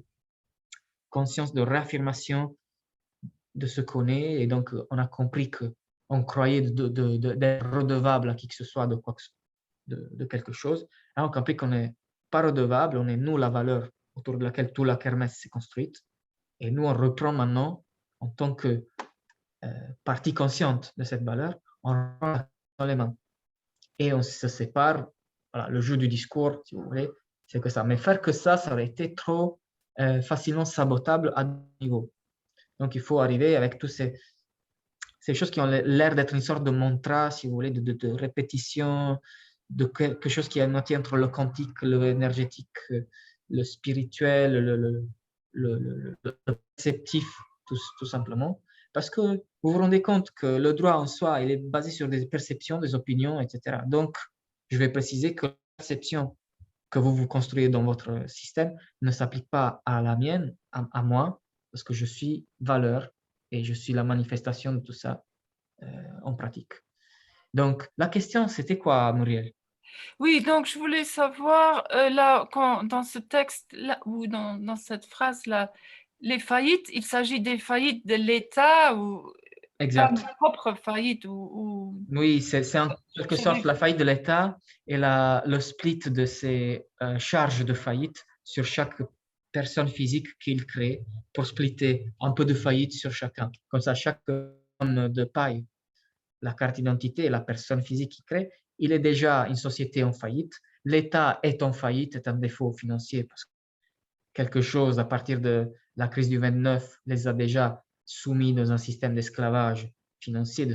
[SPEAKER 3] conscience, de réaffirmation de ce qu'on est. Et donc, on a compris qu'on croyait d'être redevable à qui que ce soit de quelque chose. Là, on a compris qu'on n'est pas redevable, on est nous la valeur autour de laquelle toute la kermesse s'est construite. Et nous, on reprend maintenant, en tant que partie consciente de cette valeur, on reprend dans les mains. Et on se sépare. Voilà, le jeu du discours, si vous voulez, c'est que ça. Mais faire que ça aurait été trop facilement sabotable à niveau. Donc, il faut arriver avec tous ces choses qui ont l'air d'être une sorte de mantra, si vous voulez, de répétition, de quelque chose qui est à moitié entre le quantique, le énergétique, le spirituel, le perceptif, tout simplement. Parce que vous vous rendez compte que le droit en soi, il est basé sur des perceptions, des opinions, etc. Donc, je vais préciser que la perception que vous construisez dans votre système ne s'applique pas à la mienne, à moi, parce que je suis valeur et je suis la manifestation de tout ça en pratique. Donc, la question, c'était quoi, Muriel?
[SPEAKER 4] Oui, donc je voulais savoir, là, dans ce texte-là, ou dans cette phrase-là, les faillites, il s'agit des faillites de l'État ou
[SPEAKER 3] Exact.
[SPEAKER 4] pas ma propre faillite ou...
[SPEAKER 3] Oui, c'est en quelque sorte la faillite de l'État et le split de ses charges de faillite sur chaque personne physique qu'il crée pour splitter un peu de faillite sur chacun. Comme ça, chaque tonne de paille, la carte d'identité, la personne physique qui crée, il est déjà une société en faillite. L'État est en faillite, est un défaut financier parce que quelque chose à partir de la crise du 29 les a déjà soumis dans un système d'esclavage financier,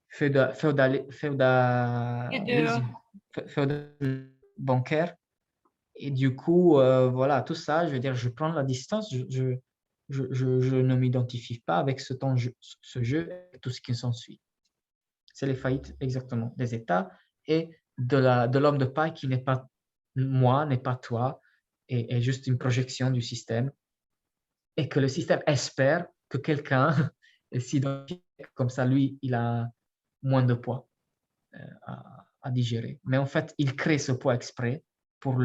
[SPEAKER 3] feudal bancaire. Et du coup, voilà, tout ça, je veux dire, je prends la distance, je ne m'identifie pas avec ce jeu et tout ce qui s'ensuit. C'est les faillites exactement des États et de l'homme de paille qui n'est pas moi, n'est pas toi, et est juste une projection du système. Et que le système espère que quelqu'un s'identifie comme ça, lui, il a moins de poids à digérer. Mais en fait, il crée ce poids exprès pour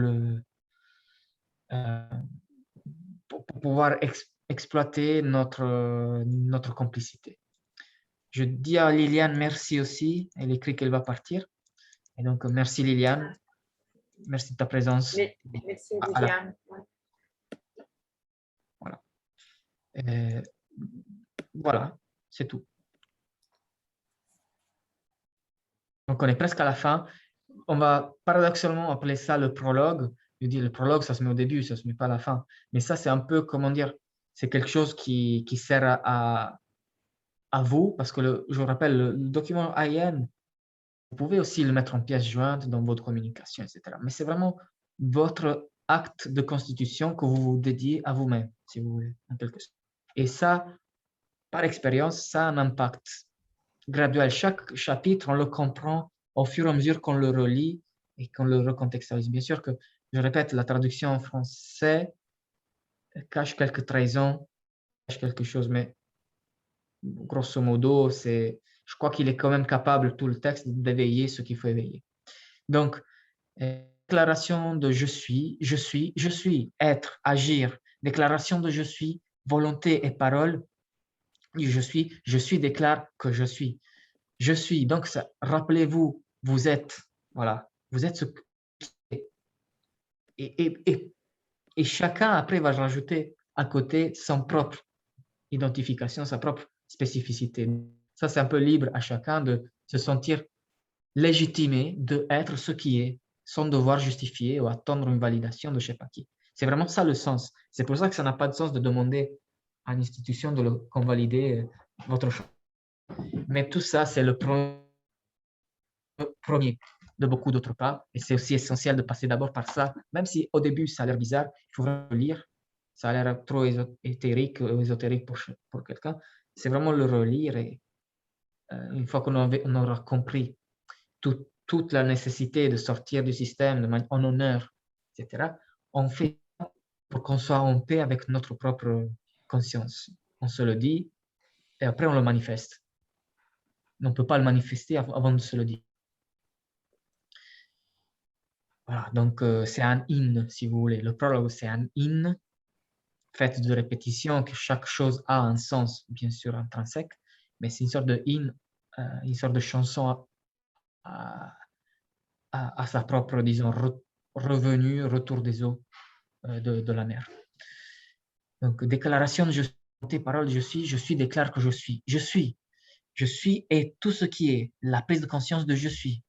[SPEAKER 3] pour pouvoir exploiter notre complicité. Je dis à Liliane merci aussi. Elle écrit qu'elle va partir. Et donc, merci Liliane. Merci de ta présence.
[SPEAKER 1] Merci Liliane.
[SPEAKER 3] Voilà. Voilà, c'est tout. Donc, on est presque à la fin. On va paradoxalement appeler ça le prologue. Je dis le prologue, ça se met au début, ça ne se met pas à la fin. Mais ça, c'est un peu, comment dire, c'est quelque chose qui sert à vous, parce que je vous rappelle, le document AIN, vous pouvez aussi le mettre en pièce jointe dans votre communication, etc. Mais c'est vraiment votre acte de constitution que vous vous dédiez à vous-même, si vous voulez, en quelque sorte. Et ça, par expérience, ça a un impact graduel. Chaque chapitre, on le comprend au fur et à mesure qu'on le relit et qu'on le recontextualise. Bien sûr que, je répète, la traduction en français cache quelques trahisons, cache quelque chose, mais grosso modo, je crois qu'il est quand même capable, tout le texte, d'éveiller ce qu'il faut éveiller. Donc, déclaration de je suis, être, agir, déclaration de je suis, volonté et parole. Je suis déclare que je suis. Je suis. Donc, rappelez-vous, vous êtes, voilà, vous êtes ce que et chacun après va rajouter à côté son propre identification, sa propre spécificité. Ça, c'est un peu libre à chacun de se sentir légitimé d'être ce qui est, sans devoir justifier ou attendre une validation de je ne sais pas qui. C'est vraiment ça le sens. C'est pour ça que ça n'a pas de sens de demander à une institution de convalider votre choix. Mais tout ça, c'est le premier de beaucoup d'autres pas. Et c'est aussi essentiel de passer d'abord par ça, même si au début, ça a l'air bizarre, il faut vraiment le lire. Ça a l'air trop ésotérique pour quelqu'un. C'est vraiment le relire et une fois qu'on aura compris toute la nécessité de sortir du système en honneur, etc., on fait pour qu'on soit en paix avec notre propre conscience. On se le dit et après on le manifeste. On ne peut pas le manifester avant de se le dire. Voilà, donc c'est un hymne, si vous voulez. Le prologue, c'est un hymne fait de répétitions, que chaque chose a un sens, bien sûr, intrinsèque, mais c'est une sorte de hymne, une sorte de chanson à sa propre, disons, revenu, retour des eaux de la mer. Donc, déclaration de je suis, parole je suis, déclare que je suis. Je suis est tout ce qui est, la prise de conscience de je suis.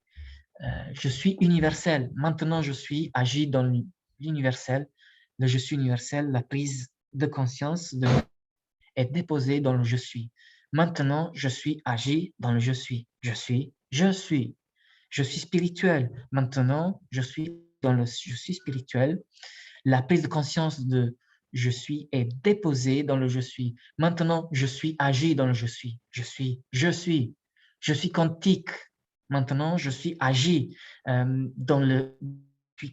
[SPEAKER 3] Je suis universel. Maintenant, je suis, agit dans l'universel. Le je suis universel, la prise de conscience est déposée dans le je suis. Maintenant, je suis, agit dans le je suis. Je suis, je suis. Je suis spirituel. Maintenant, je suis dans le je suis spirituel. La prise de conscience de je suis est déposée dans le je suis. Maintenant, je suis, agit dans le je suis. Je suis, je suis. Je suis quantique. Maintenant, je suis agi dans le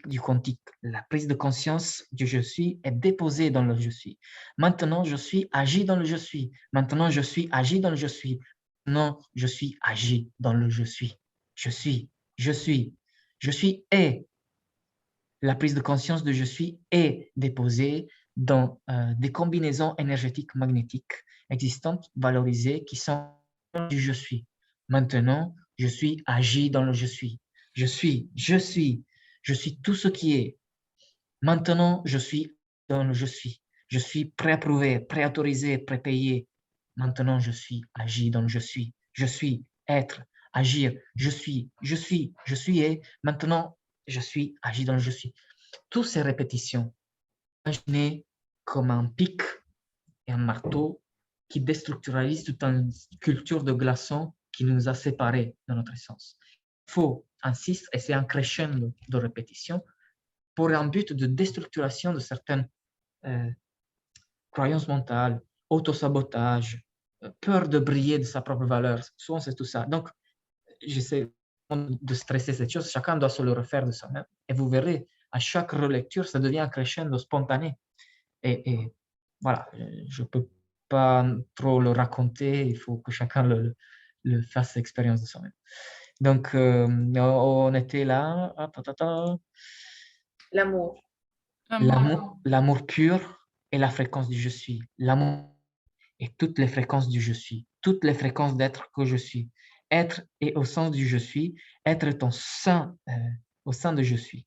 [SPEAKER 3] du quantique. La prise de conscience du je suis est déposée dans le je suis. Maintenant, je suis agi dans le je suis. Maintenant, je suis agi dans le je suis. Maintenant, je suis agi dans le je suis. Je suis, je suis. Je suis est. La prise de conscience de je suis est déposée dans des combinaisons énergétiques magnétiques existantes, valorisées, qui sont du je suis. Maintenant, je suis agi dans le je suis. Je suis, je suis, je suis tout ce qui est. Maintenant, je suis dans le je suis. Je suis préapprouvé, préautorisé, prépayé. Maintenant, je suis agi dans le je suis. Je suis être, agir. Je suis et maintenant, je suis agi dans le je suis. Toutes ces répétitions, imaginez comme un pic et un marteau qui déstructuralise toute une culture de glaçons qui nous a séparés de notre essence. Il faut insister, et c'est un crescendo de répétition, pour un but de déstructuration de certaines croyances mentales, autosabotage, peur de briller de sa propre valeur. Souvent, c'est tout ça. Donc, j'essaie de stresser cette chose. Chacun doit se le refaire de soi-même. Et vous verrez, à chaque relecture, ça devient un crescendo spontané. Et voilà, je ne peux pas trop le raconter. Il faut que chacun le fasse l'expérience de soi-même. Donc, on était là.
[SPEAKER 1] L'amour.
[SPEAKER 3] L'amour pur et la fréquence du je suis. L'amour et toutes les fréquences du je suis. Toutes les fréquences d'être que je suis. Être est au sens du je suis. Être est au sein de je suis.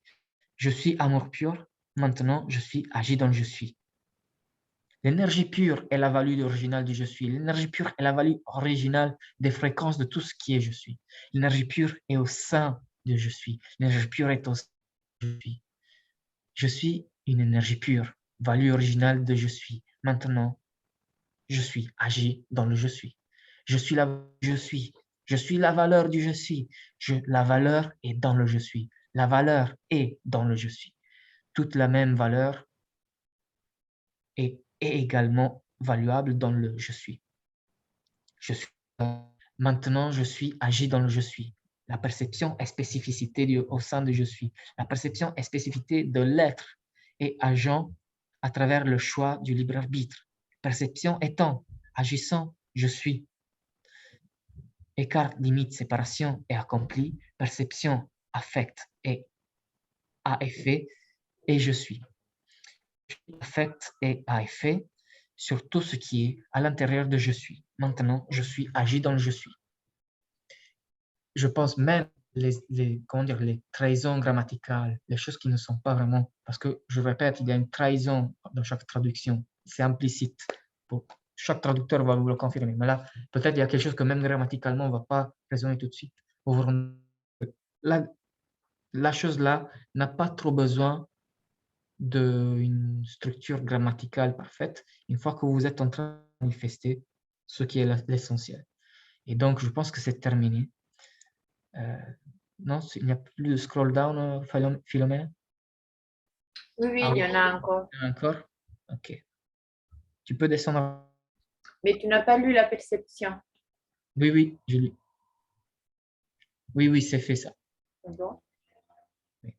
[SPEAKER 3] Je suis amour pur. Maintenant, je suis agi dans le je suis. L'énergie pure est la value originale du je suis. L'énergie pure est la value originale des fréquences de tout ce qui est je suis. L'énergie pure est au sein de je suis. L'énergie pure est au sein de je suis. Je suis une énergie pure, value originale de je suis. Maintenant, je suis, agi dans le je suis. Je suis la je suis. Je suis la valeur du je suis. La valeur est dans le je suis. La valeur est dans le je suis. Toute la même valeur est également valuable dans le je suis. Je suis. Maintenant, je suis, agi dans le je suis. La perception est spécificité au sein de je suis. La perception est spécificité de l'être et agent à travers le choix du libre arbitre. Perception étant, agissant, je suis. Écart, limite, séparation est accompli. Perception, affect et a effet et je suis. Affect et a effet sur tout ce qui est à l'intérieur de je suis. Maintenant, je suis, agi dans le je suis. Je pense même les trahisons grammaticales, les choses qui ne sont pas vraiment, parce que je répète, il y a une trahison dans chaque traduction, c'est implicite. Chaque traducteur va vous le confirmer, mais là, peut-être il y a quelque chose que même grammaticalement, on ne va pas raisonner tout de suite. La chose là n'a pas trop besoin d'une structure grammaticale parfaite, une fois que vous êtes en train de manifester ce qui est l'essentiel. Et donc, je pense que c'est terminé. Non, il n'y a plus de scroll down, Philomène?
[SPEAKER 1] Oui, il y en a encore.
[SPEAKER 3] Il y en a encore? Ok. Tu peux descendre.
[SPEAKER 1] Mais tu n'as pas lu la perception.
[SPEAKER 3] Oui, je lis. Oui, c'est fait ça.
[SPEAKER 1] Bon.
[SPEAKER 3] Oui.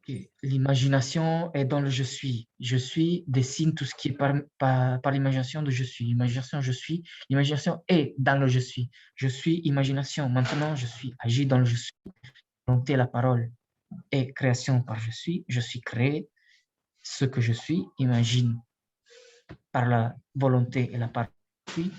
[SPEAKER 3] Et l'imagination est dans le je suis. Je suis dessine tout ce qui est par l'imagination de je suis. L'imagination je suis. L'imagination est dans le je suis. Je suis imagination. Maintenant, je suis agis dans le je suis. Volonté, la parole est création par je suis. Je suis créé. Ce que je suis, imagine par la volonté et la parole je suis.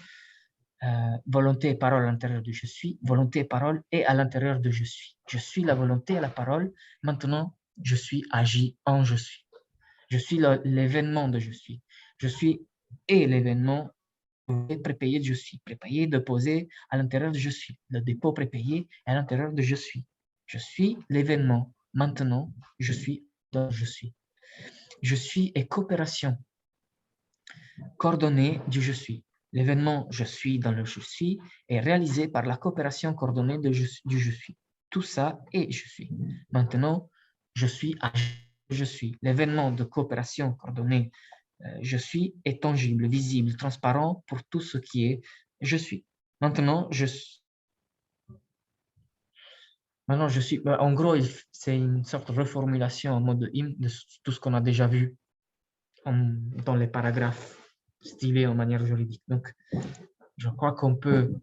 [SPEAKER 3] Volonté et parole à l'intérieur de je suis. Volonté et parole est à l'intérieur de je suis. Je suis la volonté et la parole. Maintenant, je suis agi en je suis. Je suis l'événement de je suis. Je suis et l'événement prépayé de je suis. Prépayé déposé à l'intérieur de je suis. Le dépôt prépayé est à l'intérieur de je suis. Je suis l'événement. Maintenant, je suis dans je suis. Je suis et coopération coordonnée du je suis. L'événement je suis dans le je suis est réalisé par la coopération coordonnée du je suis. Tout ça est je suis. Maintenant, je suis je suis. L'événement de coopération coordonnée je suis est tangible, visible, transparent pour tout ce qui est je suis. Maintenant, je suis. En gros, c'est une sorte de reformulation en mode hymne de tout ce qu'on a déjà vu dans les paragraphes stylés en manière juridique. Donc, je crois qu'on peut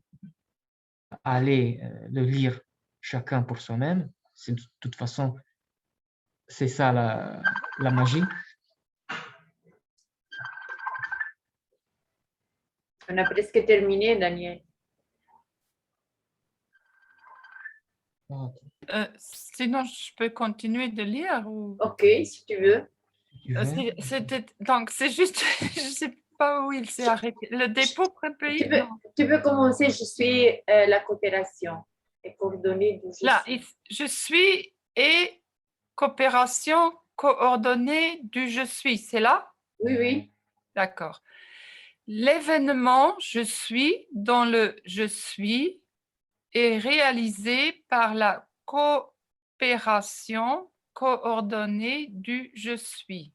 [SPEAKER 3] aller le lire chacun pour soi-même. De toute façon, c'est ça la magie.
[SPEAKER 1] On a presque terminé, Daniel.
[SPEAKER 4] Sinon, je peux continuer de lire ou...
[SPEAKER 1] Ok, si tu veux.
[SPEAKER 4] Donc, c'est juste, je ne sais pas où il s'est arrêté. Le dépôt prépayé.
[SPEAKER 1] Tu peux commencer. Je suis la coopération et coordonnée du je
[SPEAKER 4] Là,
[SPEAKER 1] suis.
[SPEAKER 4] Je suis et coopération coordonnée du je suis. C'est là?
[SPEAKER 1] Oui, oui.
[SPEAKER 4] D'accord. L'événement je suis dans le je suis est réalisé par la coopération coordonnée du je suis.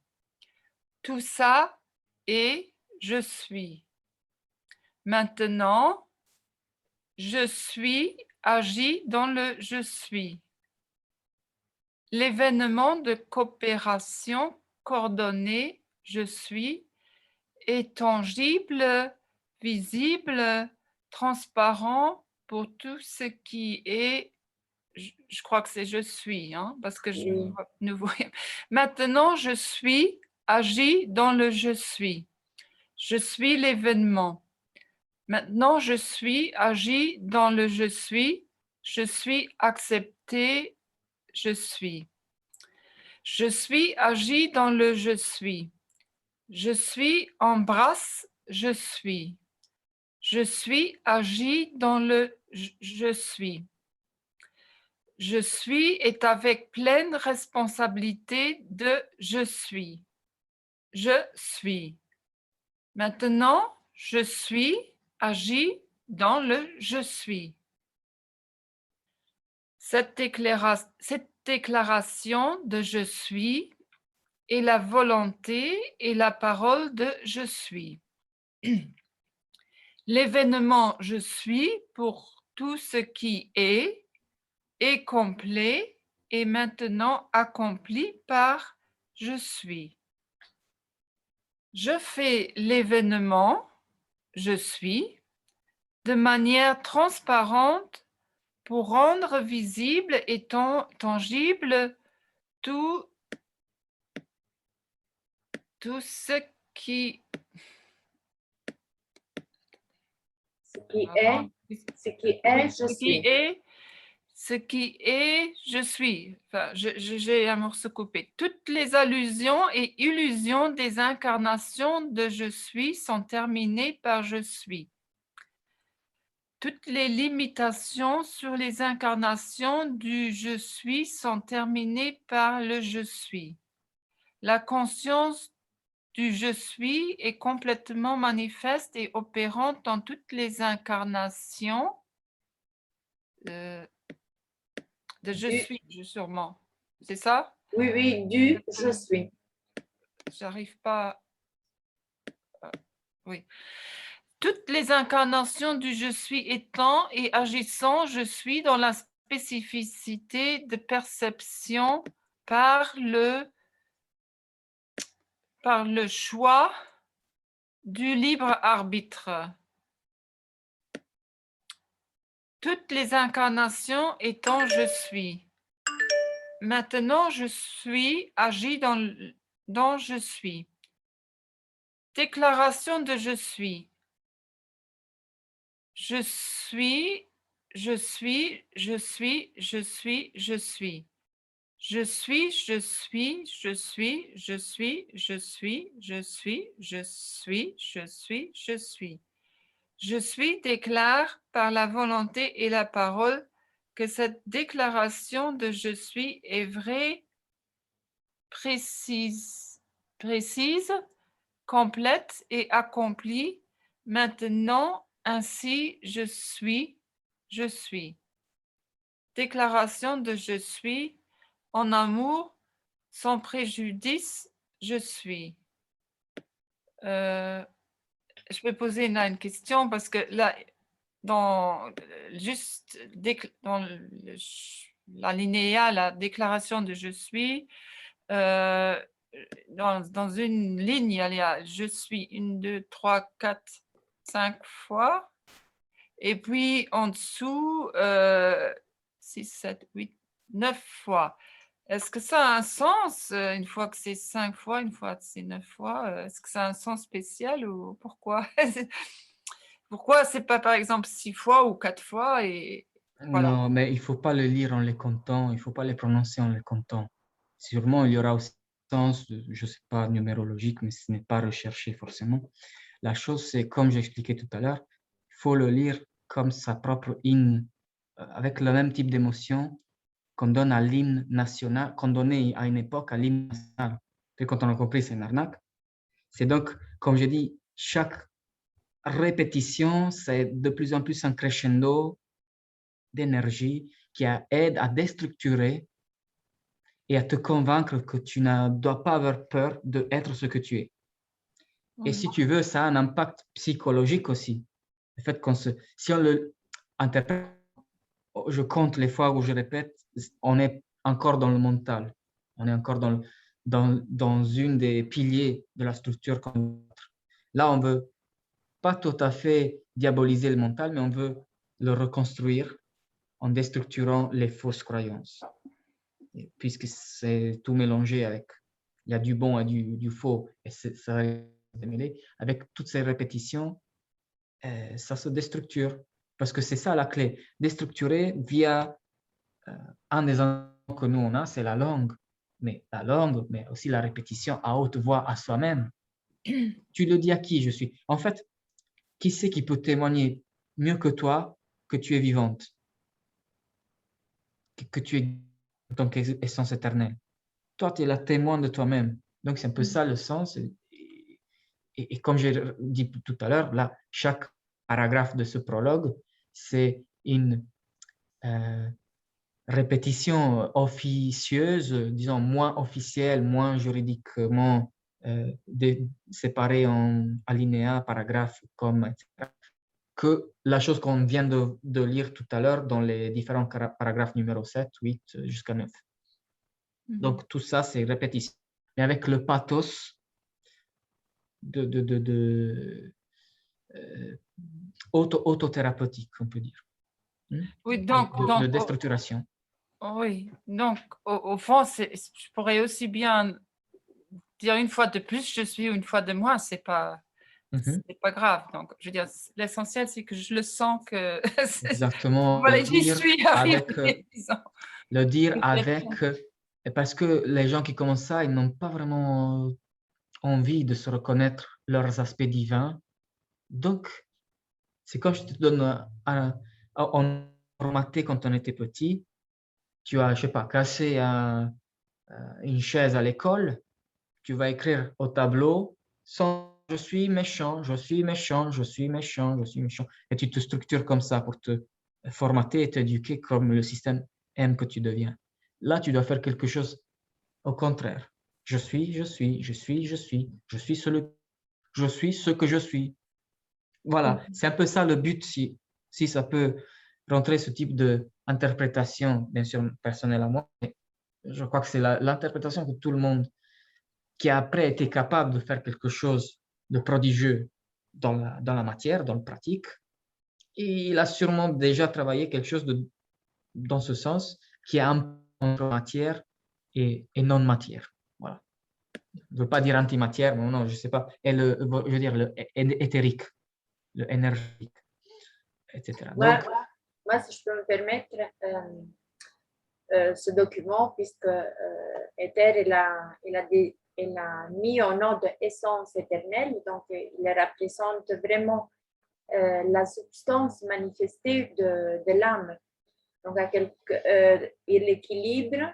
[SPEAKER 4] Tout ça est je suis. Maintenant, je suis agit dans le je suis. L'événement de coopération coordonnée je suis est tangible, visible, transparent pour tout ce qui est, je crois que c'est je suis, hein, parce que nous voyons. Maintenant, je suis agit dans le je suis. Je suis l'événement. Maintenant, je suis agit dans le je suis accepté, je suis. Je suis agit dans le je suis. Je suis embrasse, je suis. Je suis agit dans le je suis. Je suis est avec pleine responsabilité de je suis. Je suis. Maintenant, je suis agit dans le je suis. Cette déclaration de je suis est la volonté et la parole de je suis. L'événement je suis pour tout ce qui est complet et maintenant accompli par je suis. Je fais l'événement je suis de manière transparente pour rendre visible et tangible tout ce qui
[SPEAKER 1] est, je suis. Enfin, j'ai un morceau coupé. Toutes les allusions et illusions des incarnations de je suis sont terminées par je suis. Toutes les limitations sur les incarnations du je suis sont terminées par le je suis. La conscience du je suis est complètement manifeste et opérante dans toutes les incarnations de je suis, sûrement. C'est ça? Oui, oui, du je suis.
[SPEAKER 4] J'arrive pas. Oui. Toutes les incarnations du je suis étant et agissant, je suis dans l'aspect spécificité de perception par le choix du libre arbitre. Toutes les incarnations étant je suis. Maintenant, je suis agit dans je suis. Déclaration de je suis. Je suis, je suis, je suis, je suis, je suis. Je suis, je suis, je suis, je suis, je suis, je suis, je suis, je suis, je suis. Je suis déclare par la volonté et la parole que cette déclaration de je suis est vraie, précise, complète et accomplie. Maintenant, ainsi, je suis. Déclaration de je suis, en amour, sans préjudice, je suis. Je vais poser une question parce que là, dans l'alinéa, la déclaration de je suis, dans une ligne, il y a je suis 1, 2, 3, 4, 5 fois. Et puis en dessous, 6, 7, 8, 9 fois. Est-ce que ça a un sens une fois que c'est 5 fois, une fois que c'est 9 fois? Est-ce que ça a un sens spécial ou pourquoi? Pourquoi c'est pas par exemple 6 fois ou 4 fois et voilà.
[SPEAKER 3] Non, mais il ne faut pas le lire en les comptant, il ne faut pas les prononcer en les comptant. Sûrement, il y aura aussi un sens, je ne sais pas, numérologique, mais ce n'est pas recherché forcément. La chose, c'est comme j'expliquais tout à l'heure, il faut le lire comme sa propre hymne, avec le même type d'émotion qu'on donne à l'hymne national, qu'on donnait à une époque à l'hymne national. Et quand on a compris, c'est une arnaque. C'est donc, comme je dis, chaque répétition, c'est de plus en plus un crescendo d'énergie qui aide à déstructurer et à te convaincre que tu ne dois pas avoir peur d'être ce que tu es. Et si tu veux, ça a un impact psychologique aussi. Le fait si on le interprète, je compte les fois où je répète, on est encore dans le mental. On est encore dans une des piliers de la structure. Là, on ne veut pas tout à fait diaboliser le mental, mais on veut le reconstruire en déstructurant les fausses croyances. Puisque c'est tout mélangé avec, il y a du bon et du faux, et ça va mêler. Avec toutes ces répétitions, ça se déstructure. Parce que c'est ça la clé. Déstructurer via un des enjeux que nous on a, c'est la langue. Mais la langue, mais aussi la répétition à haute voix à soi-même. Tu le dis à qui je suis? En fait, qui c'est qui peut témoigner mieux que toi que tu es vivante? Que tu es en tant qu'essence éternelle. Toi, tu es la témoin de toi-même. Donc, c'est un peu ça le sens. Et comme j'ai dit tout à l'heure, là, chaque paragraphe de ce prologue, c'est une répétition officieuse, disons moins officielle, moins juridiquement séparée en alinéas, paragraphes, comme, etc., que la chose qu'on vient de lire tout à l'heure dans les différents paragraphes numéro 7, 8 jusqu'à 9. Donc, tout ça, c'est répétition. Mais avec le pathos autothérapeutique, on peut dire.
[SPEAKER 4] Oui, donc
[SPEAKER 3] de déstructuration.
[SPEAKER 4] Oui, donc au fond, je pourrais aussi bien dire une fois de plus je suis ou une fois de moins, c'est pas grave. Donc, je veux dire, l'essentiel, c'est que je le sens que
[SPEAKER 3] exactement.
[SPEAKER 4] voilà, j'y suis arrivée, disons.
[SPEAKER 3] Le dire avec, parce que les gens qui commencent ça, ils n'ont pas vraiment envie de se reconnaître leurs aspects divins. Donc, c'est comme je te donne on formaté quand on était petit. Tu as, je sais pas, cassé une chaise à l'école. Tu vas écrire au tableau sans je suis méchant, je suis méchant, je suis méchant, je suis méchant. Et tu te structures comme ça pour te formater et t'éduquer comme le système aime que tu deviens. Là, tu dois faire quelque chose au contraire. Je suis ce que je suis. Voilà, c'est un peu ça le but, si ça peut rentrer ce type d'interprétation, bien sûr personnelle à moi, mais je crois que c'est l'interprétation que tout le monde qui a après été capable de faire quelque chose de prodigieux dans la matière, dans le pratique, et il a sûrement déjà travaillé quelque chose dans ce sens qui est un peu entre matière et non-matière. Voilà. Je ne veux pas dire antimatière, mais non, je ne sais pas. Et je veux dire le éthérique, le énergique, etc. Donc,
[SPEAKER 1] Moi, si je peux me permettre, ce document, puisque Ether, il a mis au nom de essence éternelle, donc il représente vraiment la substance manifestée de l'âme. Donc, il équilibre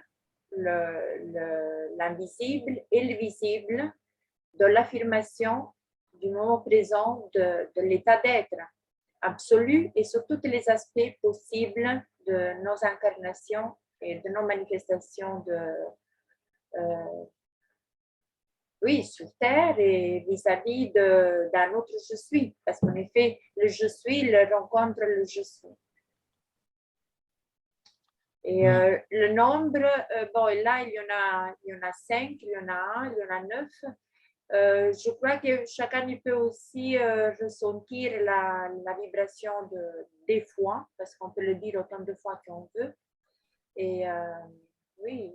[SPEAKER 1] l'invisible et le visible de l'affirmation du moment présent de l'état d'être absolu et sur tous les aspects possibles de nos incarnations et de nos manifestations oui, sur Terre et vis-à-vis d'un autre je suis. Parce qu'en effet, le je suis le rencontre le je suis. Et le nombre, bon, là, il y en a 5, il y en a 1, il y en a 9. Je crois que chacun peut aussi ressentir la vibration des fois, parce qu'on peut le dire autant de fois qu'on veut. Et oui,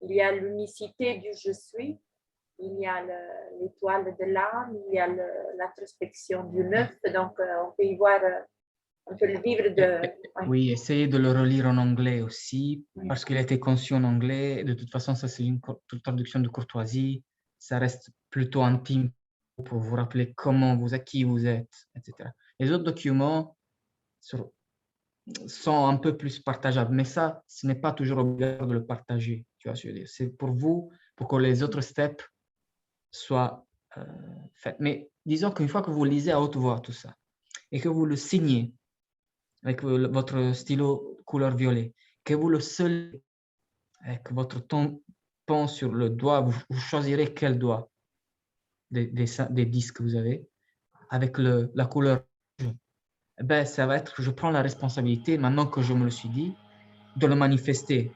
[SPEAKER 1] il y a l'unicité du je suis, il y a l'étoile de l'âme, il y a l'introspection du neuf, donc on peut y voir, on peut le vivre de...
[SPEAKER 3] Oui, essayez de le relire en anglais aussi, parce qu'il a été conçu en anglais. De toute façon, ça c'est une traduction de courtoisie. Ça reste plutôt intime pour vous rappeler qui vous êtes, etc. Les autres documents sont un peu plus partageables, mais ça, ce n'est pas toujours obligatoire de le partager. Tu vois ce que je veux dire? C'est pour vous, pour que les autres steps soient faits. Mais disons qu'une fois que vous lisez à haute voix tout ça, et que vous le signez avec votre stylo couleur violet, que vous le scellez avec votre tampon sur le doigt, vous choisirez quel doigt des 10 que vous avez, avec la couleur rouge. Ben, ça va être, je prends la responsabilité, maintenant que je me le suis dit, de le manifester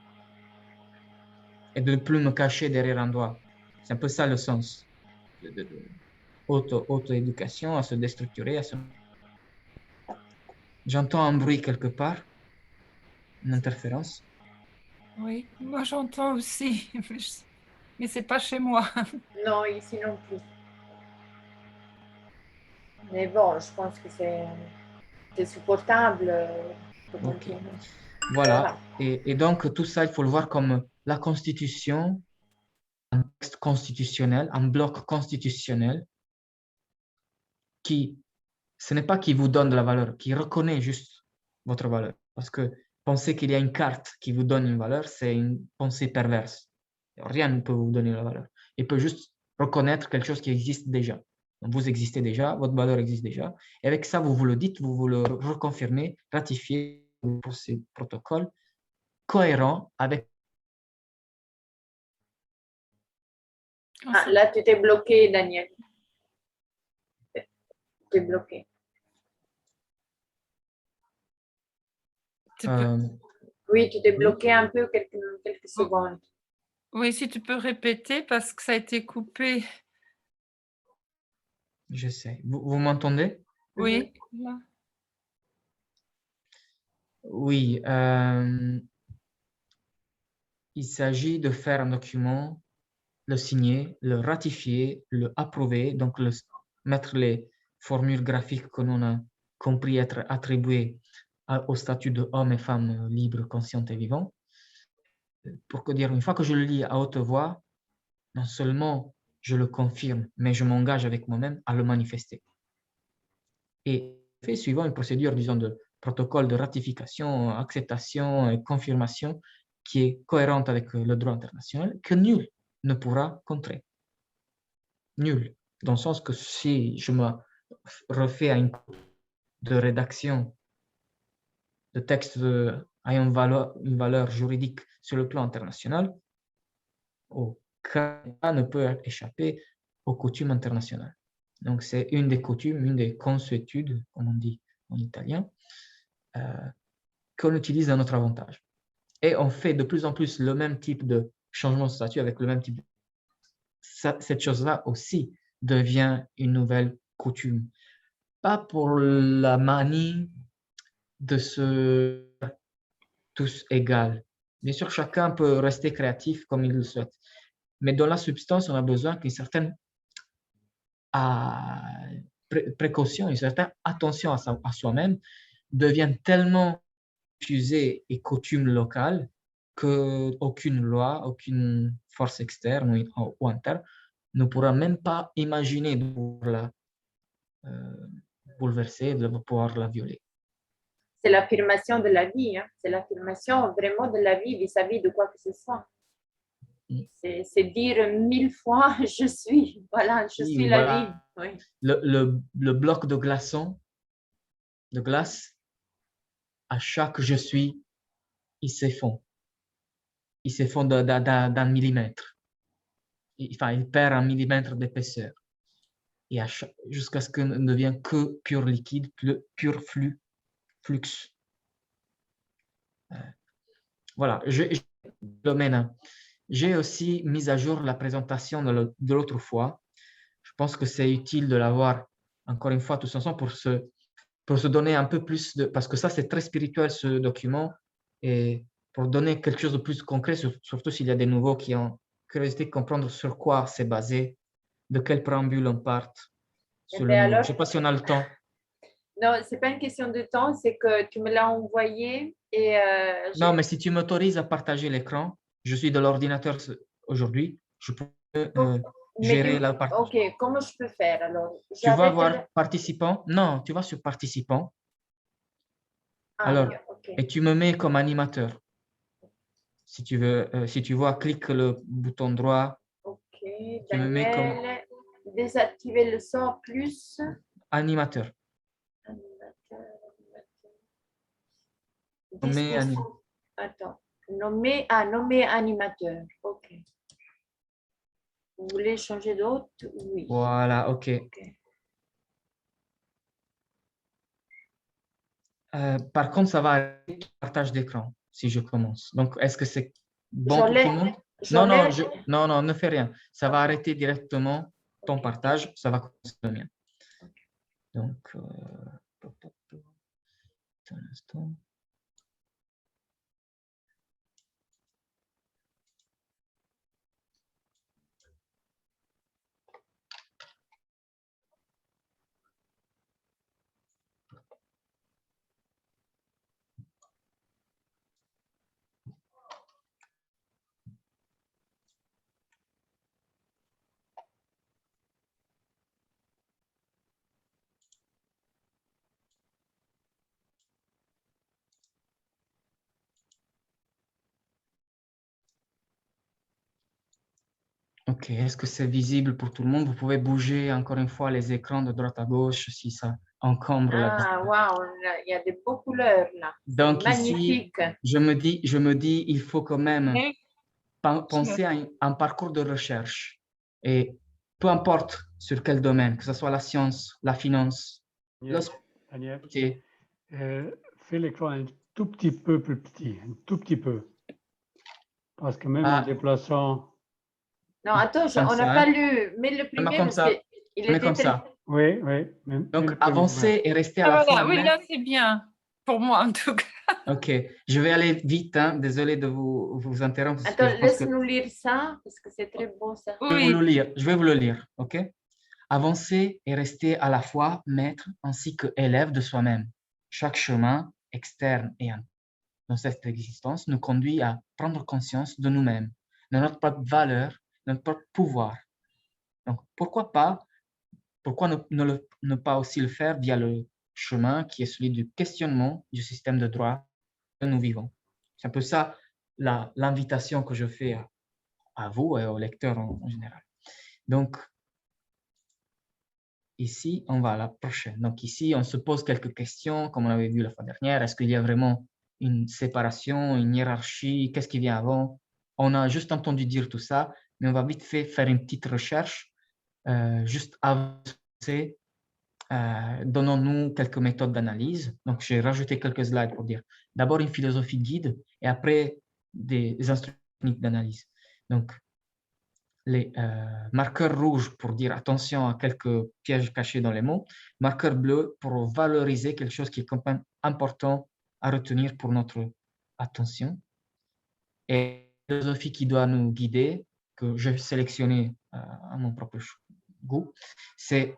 [SPEAKER 3] et de ne plus me cacher derrière un doigt. C'est un peu ça le sens de auto-éducation, à se déstructurer. J'entends un bruit quelque part, une interférence.
[SPEAKER 4] Oui, moi j'entends aussi, mais c'est pas chez moi.
[SPEAKER 1] Non, ici non plus. Mais bon, je pense que c'est supportable.
[SPEAKER 3] Ok. Voilà. Et donc, tout ça, il faut le voir comme la Constitution, un texte constitutionnel, un bloc constitutionnel ce n'est pas qui vous donne de la valeur, qui reconnaît juste votre valeur. Parce que penser qu'il y a une carte qui vous donne une valeur, c'est une pensée perverse. Rien ne peut vous donner la valeur. Il peut juste reconnaître quelque chose qui existe déjà. Donc, vous existez déjà, votre valeur existe déjà. Et avec ça, vous le dites, vous le reconfirmez, ratifiez pour ces protocoles cohérents avec...
[SPEAKER 1] Ah, là, tu t'es bloqué, Daniel. Tu es bloqué. Oui, tu t'es bloqué un peu quelques secondes.
[SPEAKER 4] Oui, si tu peux répéter parce que ça a été coupé.
[SPEAKER 3] J'essaie. Vous m'entendez?
[SPEAKER 4] Oui. Là.
[SPEAKER 3] Oui. Il s'agit de faire un document, le signer, le ratifier, le approuver, donc mettre les formules graphiques que l'on a compris être attribuées au statut de homme et femme libres, conscients et vivants. Pour que dire, une fois que je le lis à haute voix, non seulement je le confirme, mais je m'engage avec moi-même à le manifester. Et fait suivant une procédure, disons, de protocole de ratification, acceptation et confirmation qui est cohérente avec le droit international, que nul ne pourra contrer. Nul. Dans le sens que si je me refais à une de rédaction de texte ayant une valeur juridique sur le plan international, aucun ne peut échapper aux coutumes internationales. Donc, c'est une des coutumes, une des consuétudes, comme on dit en italien, qu'on utilise à notre avantage. Et on fait de plus en plus le même type de changement de statut avec le même type de... Cette chose-là aussi devient une nouvelle coutume. Pas pour la manie de se tous égaux. Bien sûr, chacun peut rester créatif comme il le souhaite. Mais dans la substance, on a besoin qu'une certaine précaution, une certaine attention à soi-même devienne tellement diffusée et coutume locale qu'aucune loi, aucune force externe ou interne ne pourra même pas imaginer de pouvoir la bouleverser, de pouvoir la violer.
[SPEAKER 1] C'est l'affirmation de la vie, hein. C'est l'affirmation vraiment de la vie vis-à-vis de quoi que ce soit. C'est dire 1000 fois je suis, voilà, je suis la vie. Oui.
[SPEAKER 3] Le bloc de glace, à chaque je suis, il s'effondre. Il s'effondre d'un millimètre. Enfin, il perd un millimètre d'épaisseur. Et jusqu'à ce qu'il ne devienne que pur liquide, pur flux. Voilà, j'ai aussi mis à jour la présentation de l'autre fois. Je pense que c'est utile de l'avoir encore une fois tous ensemble pour se donner un peu plus de... Parce que ça, c'est très spirituel, ce document. Et pour donner quelque chose de plus concret, surtout s'il y a des nouveaux qui ont curiosité de comprendre sur quoi c'est basé, de quel préambule on part. Alors, je ne sais pas si on a le temps.
[SPEAKER 1] Non, ce n'est pas une question de temps, c'est que tu me l'as envoyé et...
[SPEAKER 3] non, mais si tu m'autorises à partager l'écran, je suis de l'ordinateur aujourd'hui, je peux gérer la partie.
[SPEAKER 1] Ok, comment je peux faire alors?
[SPEAKER 3] Tu vas voir participant. Non, tu vas sur participant. Alors, okay. Et tu me mets comme animateur. Si tu veux, si tu vois, clique le bouton droit.
[SPEAKER 1] Ok,
[SPEAKER 3] tu me mets comme
[SPEAKER 1] désactiver le son plus.
[SPEAKER 3] Animateur.
[SPEAKER 1] Attends, nommer animateur. Ok. Vous voulez changer d'autre? Oui.
[SPEAKER 3] Voilà, ok. Par contre, ça va arrêter le partage d'écran si je commence. Donc, est-ce que c'est bon pour tout le monde? Non, ne fais rien. Ça va arrêter directement ton partage. Ça va commencer le mien. Donc, un instant. Ok, est-ce que c'est visible pour tout le monde? Vous pouvez bouger encore une fois les écrans de droite à gauche si ça encombre la vue.
[SPEAKER 1] Ah, waouh, il y a des beaux couleurs là.
[SPEAKER 3] Donc ici, je me dis, il faut quand même penser à un parcours de recherche. Et peu importe sur quel domaine, que ce soit la science, la finance,
[SPEAKER 5] Daniel, fais l'écran un tout petit peu plus petit, un tout petit peu. Parce que même en déplaçant...
[SPEAKER 1] Non, attends, on n'a pas lu. Mais le premier,
[SPEAKER 3] comme ça.
[SPEAKER 1] Il était
[SPEAKER 3] comme ça.
[SPEAKER 5] Oui.
[SPEAKER 3] Donc, avancer et rester à la fin.
[SPEAKER 4] Oui, là, c'est bien. Pour moi, en tout cas.
[SPEAKER 3] Ok. Je vais aller vite. Hein. Désolé de vous interrompre.
[SPEAKER 1] Attends, laisse-nous lire ça, parce que c'est très beau, ça.
[SPEAKER 3] Oui. Je vais vous le lire. Ok. Avancer et rester à la fois maître ainsi que élève de soi-même. Chaque chemin, externe et interne, dans cette existence, nous conduit à prendre conscience de nous-mêmes, de notre propre valeur, de notre propre pouvoir. Donc, pourquoi ne pas aussi le faire via le chemin qui est celui du questionnement du système de droit que nous vivons. C'est un peu ça l'invitation que je fais à vous et aux lecteurs en général. Donc, ici, on va à la prochaine. Donc, ici, on se pose quelques questions, comme on avait vu la fois dernière. Est-ce qu'il y a vraiment une séparation, une hiérarchie? Qu'est-ce qui vient avant? On a juste entendu dire tout ça, mais on va vite fait faire une petite recherche juste avancer donnons-nous quelques méthodes d'analyse. Donc, j'ai rajouté quelques slides pour dire d'abord une philosophie guide et après des instruments techniques d'analyse. Donc, les marqueurs rouges pour dire attention à quelques pièges cachés dans les mots, marqueur bleu pour valoriser quelque chose qui est quand même important à retenir pour notre attention. Et la philosophie qui doit nous guider, que j'ai sélectionné à mon propre goût, c'est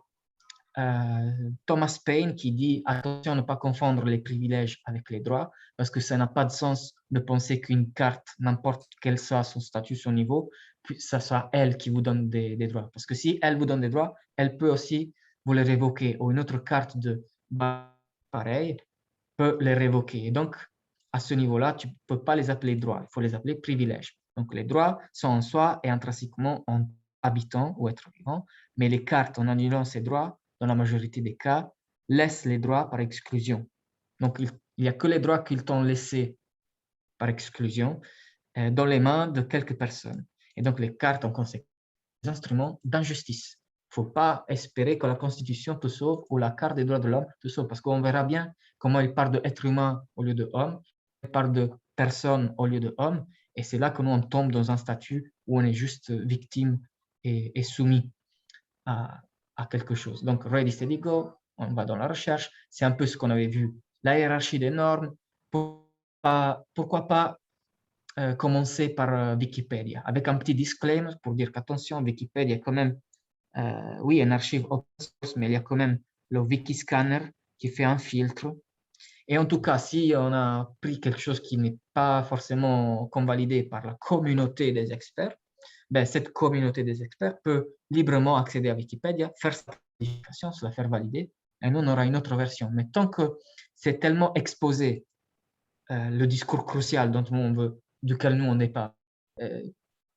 [SPEAKER 3] Thomas Paine qui dit attention à ne pas confondre les privilèges avec les droits, parce que ça n'a pas de sens de penser qu'une carte, n'importe quel soit son statut, son niveau, puis ça soit elle qui vous donne des droits. Parce que si elle vous donne des droits, elle peut aussi vous les révoquer, ou une autre carte de pareil peut les révoquer. Et donc, à ce niveau-là, tu ne peux pas les appeler droits, il faut les appeler privilèges. Donc, les droits sont en soi et intrinsèquement en habitant ou être vivant, mais les cartes, en annulant ces droits, dans la majorité des cas, laissent les droits par exclusion. Donc, il n'y a que les droits qu'ils t'ont laissés par exclusion dans les mains de quelques personnes. Et donc, les cartes, en conséquence, des instruments d'injustice. Il ne faut pas espérer que la Constitution te sauve ou la Carte des droits de l'homme te sauve, parce qu'on verra bien comment il parle d'être humain au lieu de homme, il parle de personne au lieu de homme, et c'est là que nous, on tombe dans un statut où on est juste victime et soumis à quelque chose. Donc, ready, steady, go, on va dans la recherche, c'est un peu ce qu'on avait vu, la hiérarchie des normes, pourquoi pas commencer par Wikipédia, avec un petit disclaimer pour dire qu'attention, Wikipédia est quand même, oui, une archive open source, mais il y a quand même le Wikiscanner qui fait un filtre. Et en tout cas, si on a pris quelque chose qui n'est pas forcément convalidé par la communauté des experts, ben, cette communauté des experts peut librement accéder à Wikipédia, faire sa modification, se la faire valider, et nous, on aura une autre version. Mais tant que c'est tellement exposé, le discours crucial dont on veut, duquel nous, on n'est pas,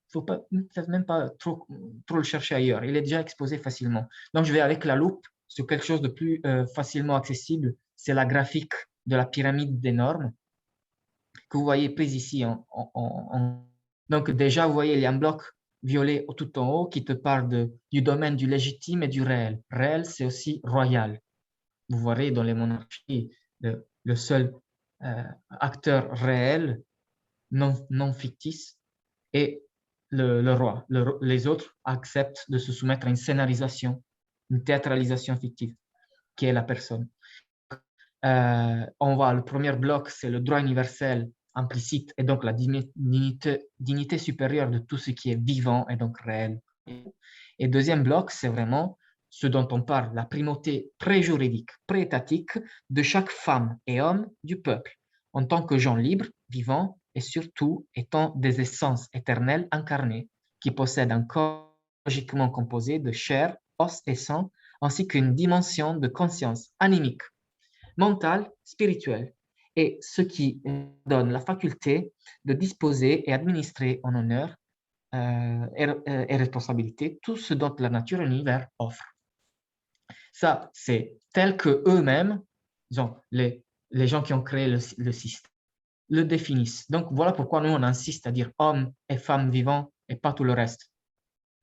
[SPEAKER 3] faut pas, même pas trop le chercher ailleurs. Il est déjà exposé facilement. Donc, je vais avec la loupe sur quelque chose de plus facilement accessible. C'est la graphique de la pyramide des normes que vous voyez prise ici. Donc, déjà, vous voyez, il y a un bloc violet tout en haut qui te parle du domaine du légitime et du réel. Réel, c'est aussi royal. Vous verrez dans les monarchies, le seul acteur réel, non fictice, est le roi. Les autres acceptent de se soumettre à une scénarisation, une théâtralisation fictive, qui est la personne. On voit le premier bloc, c'est le droit universel implicite et donc la dignité supérieure de tout ce qui est vivant et donc réel. Et deuxième bloc, c'est vraiment ce dont on parle, la primauté pré-juridique, pré-étatique de chaque femme et homme du peuple, en tant que gens libres, vivants et surtout étant des essences éternelles incarnées qui possèdent un corps logiquement composé de chair, os et sang, ainsi qu'une dimension de conscience animique, mentale, spirituelle, et ce qui donne la faculté de disposer et administrer en honneur et responsabilité tout ce dont la nature et l'univers offrent. Ça, c'est tel que eux-mêmes, les gens qui ont créé le système, le définissent. Donc, voilà pourquoi nous, on insiste à dire hommes et femmes vivants et pas tout le reste.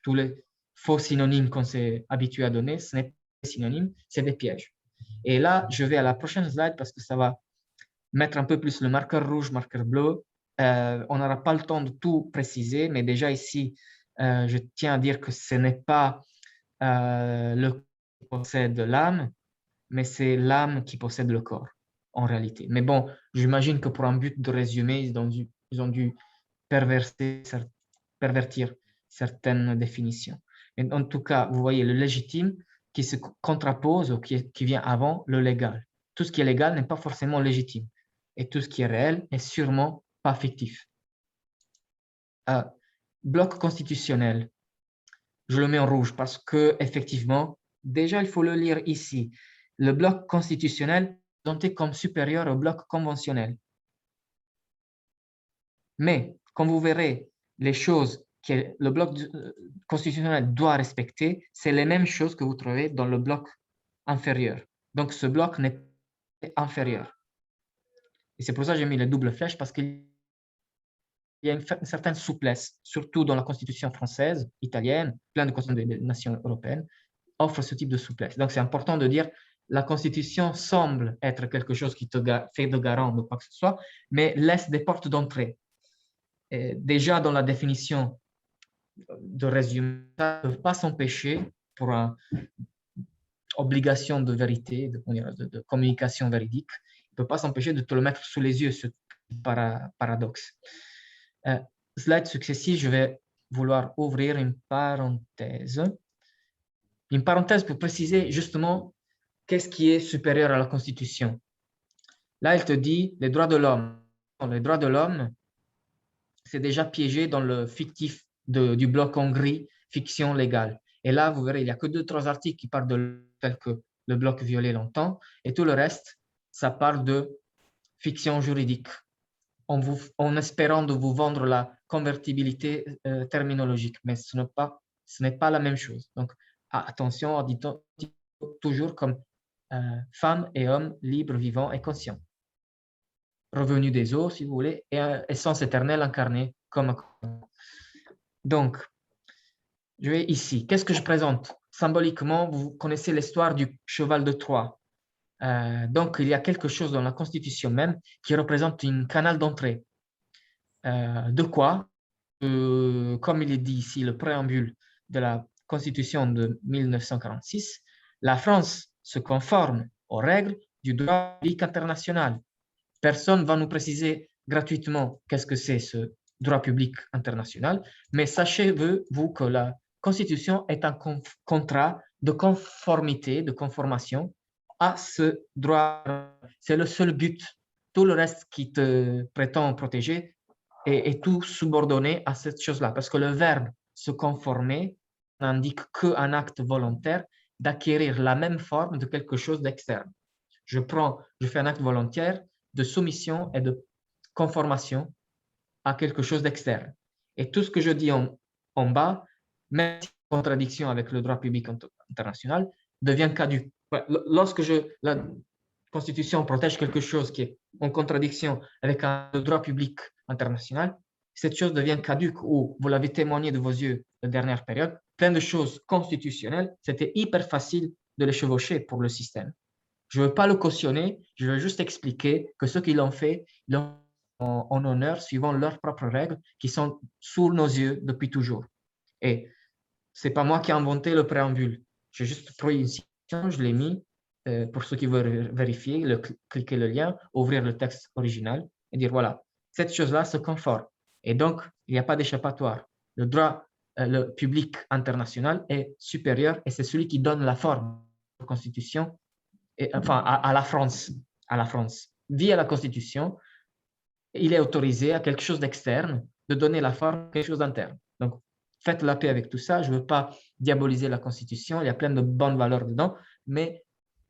[SPEAKER 3] Tous les faux synonymes qu'on s'est habitué à donner, ce n'est pas des synonymes, c'est des pièges. Et là, je vais à la prochaine slide parce que ça va mettre un peu plus le marqueur rouge, marqueur bleu. On n'aura pas le temps de tout préciser, mais déjà ici, je tiens à dire que ce n'est pas le corps qui possède l'âme, mais c'est l'âme qui possède le corps, en réalité. Mais bon, j'imagine que pour un but de résumé, ils ont dû pervertir certaines définitions. Mais en tout cas, vous voyez le légitime qui se contrapose ou qui vient avant le légal. Tout ce qui est légal n'est pas forcément légitime. Et tout ce qui est réel est sûrement pas fictif. Bloc constitutionnel. Je le mets en rouge parce que effectivement, déjà, il faut le lire ici. Le bloc constitutionnel est présenté comme supérieur au bloc conventionnel. Mais, comme vous verrez, les choses que le bloc constitutionnel doit respecter, c'est les mêmes choses que vous trouvez dans le bloc inférieur. Donc, ce bloc n'est pas inférieur. Et c'est pour ça que j'ai mis les doubles flèches, parce qu'il y a une certaine souplesse, surtout dans la Constitution française, italienne, plein de constitutions des nations européennes. offre ce type de souplesse. Donc, c'est important de dire la Constitution semble être quelque chose qui te fait de garant de quoi que ce soit, mais laisse des portes d'entrée. Déjà, dans la définition de résumé, ça ne peut pas s'empêcher pour une obligation de vérité, de communication véridique, il ne peut pas s'empêcher de te le mettre sous les yeux, ce paradoxe. Slide successif, je vais vouloir ouvrir une parenthèse. Une parenthèse pour préciser justement qu'est-ce qui est supérieur à la Constitution. Là, il te dit les droits de l'homme. Les droits de l'homme, c'est déjà piégé dans le fictif du bloc en gris, fiction légale. Et là, vous verrez, il n'y a que 2-3 articles qui parlent de tel que le bloc violé longtemps, et tout le reste, ça parle de fiction juridique, en espérant de vous vendre la convertibilité terminologique. Mais ce n'est pas la même chose. Donc, attention, dit toujours comme femmes et hommes libres, vivants et conscients. Revenus des eaux, si vous voulez, et essence éternelle incarnée comme. Donc, je vais ici. Qu'est-ce que je présente? Symboliquement, vous connaissez l'histoire du cheval de Troie. Donc, il y a quelque chose dans la Constitution même qui représente un canal d'entrée. De quoi? Comme il est dit ici, le préambule de la Constitution de 1946, la France se conforme aux règles du droit public international. Personne ne va nous préciser gratuitement qu'est-ce que c'est ce droit public international, mais sachez-vous que la Constitution est un contrat de conformité, de conformation à ce droit. C'est le seul but. Tout le reste qui te prétend protéger est tout subordonné à cette chose-là, parce que le verbe se conformer n'indique qu'un acte volontaire d'acquérir la même forme de quelque chose d'externe. Je fais un acte volontaire de soumission et de conformation à quelque chose d'externe. Et tout ce que je dis en bas, même si en contradiction avec le droit public international, devient caduc. Lorsque la Constitution protège quelque chose qui est en contradiction avec le droit public international, cette chose devient caduque, ou vous l'avez témoigné de vos yeux la dernière période, plein de choses constitutionnelles, c'était hyper facile de les chevaucher pour le système. Je ne veux pas le cautionner, je veux juste expliquer que ceux qui l'ont fait, l'ont en honneur suivant leurs propres règles qui sont sous nos yeux depuis toujours. Et ce n'est pas moi qui ai inventé le préambule. J'ai juste pris une citation, je l'ai mis pour ceux qui veulent vérifier, cliquer le lien, ouvrir le texte original et dire voilà, cette chose-là se conforme. Et donc, il n'y a pas d'échappatoire. Le droit le public international est supérieur et c'est celui qui donne la forme à la Constitution, enfin à la France. Via la Constitution, il est autorisé à quelque chose d'externe de donner la forme à quelque chose d'interne. Donc, faites la paix avec tout ça. Je ne veux pas diaboliser la Constitution. Il y a plein de bonnes valeurs dedans, mais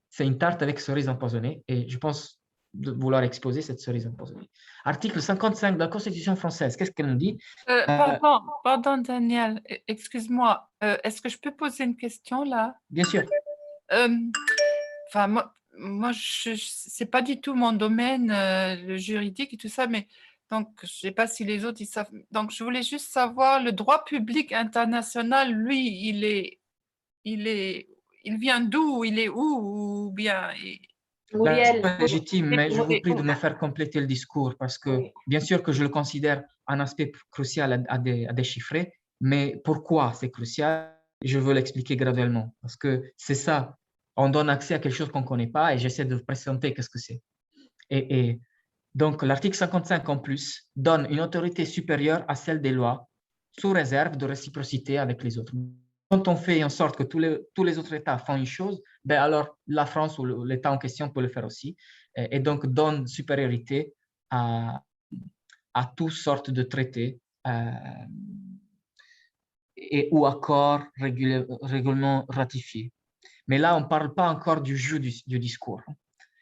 [SPEAKER 3] c'est une tarte avec cerise empoisonnée et je pense de vouloir exposer cette cerise empoisonnée. Article 55 de la Constitution française, qu'est-ce qu'elle nous dit?
[SPEAKER 4] Pardon, Daniel, excuse-moi. Est-ce que je peux poser une question là?
[SPEAKER 3] Bien sûr.
[SPEAKER 4] Enfin, moi c'est pas du tout mon domaine, le juridique et tout ça, mais donc je sais pas si les autres ils savent. Donc je voulais juste savoir, le droit public international, lui, il vient d'où? Il est où? Ou bien
[SPEAKER 1] Muriel.
[SPEAKER 3] C'est légitime, mais je vous prie de me faire compléter le discours parce que, bien sûr que je le considère un aspect crucial à déchiffrer, mais pourquoi c'est crucial? Je veux l'expliquer graduellement parce que c'est ça. On donne accès à quelque chose qu'on ne connaît pas et j'essaie de vous présenter qu'est-ce que c'est. Et donc, l'article 55 en plus donne une autorité supérieure à celle des lois sous réserve de réciprocité avec les autres. Quand on fait en sorte que tous les autres États font une chose, ben alors la France ou l'État en question peut le faire aussi, et donc donne supériorité à toutes sortes de traités ou accords régulièrement ratifiés. Mais là, on ne parle pas encore du jeu du discours,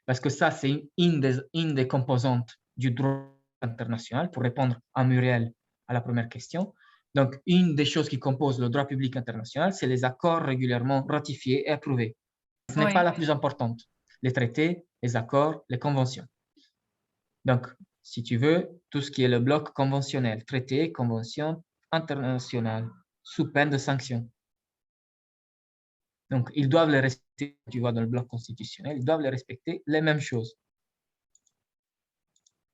[SPEAKER 3] parce que ça, c'est une des composantes du droit international, pour répondre à Muriel à la première question. Donc, une des choses qui composent le droit public international, c'est les accords régulièrement ratifiés et approuvés. Ce n'est pas la plus importante. Les traités, les accords, les conventions. Donc, si tu veux, tout ce qui est le bloc conventionnel, traité, convention internationale, sous peine de sanctions. Donc, ils doivent les respecter, tu vois, dans le bloc constitutionnel, ils doivent les respecter, les mêmes choses.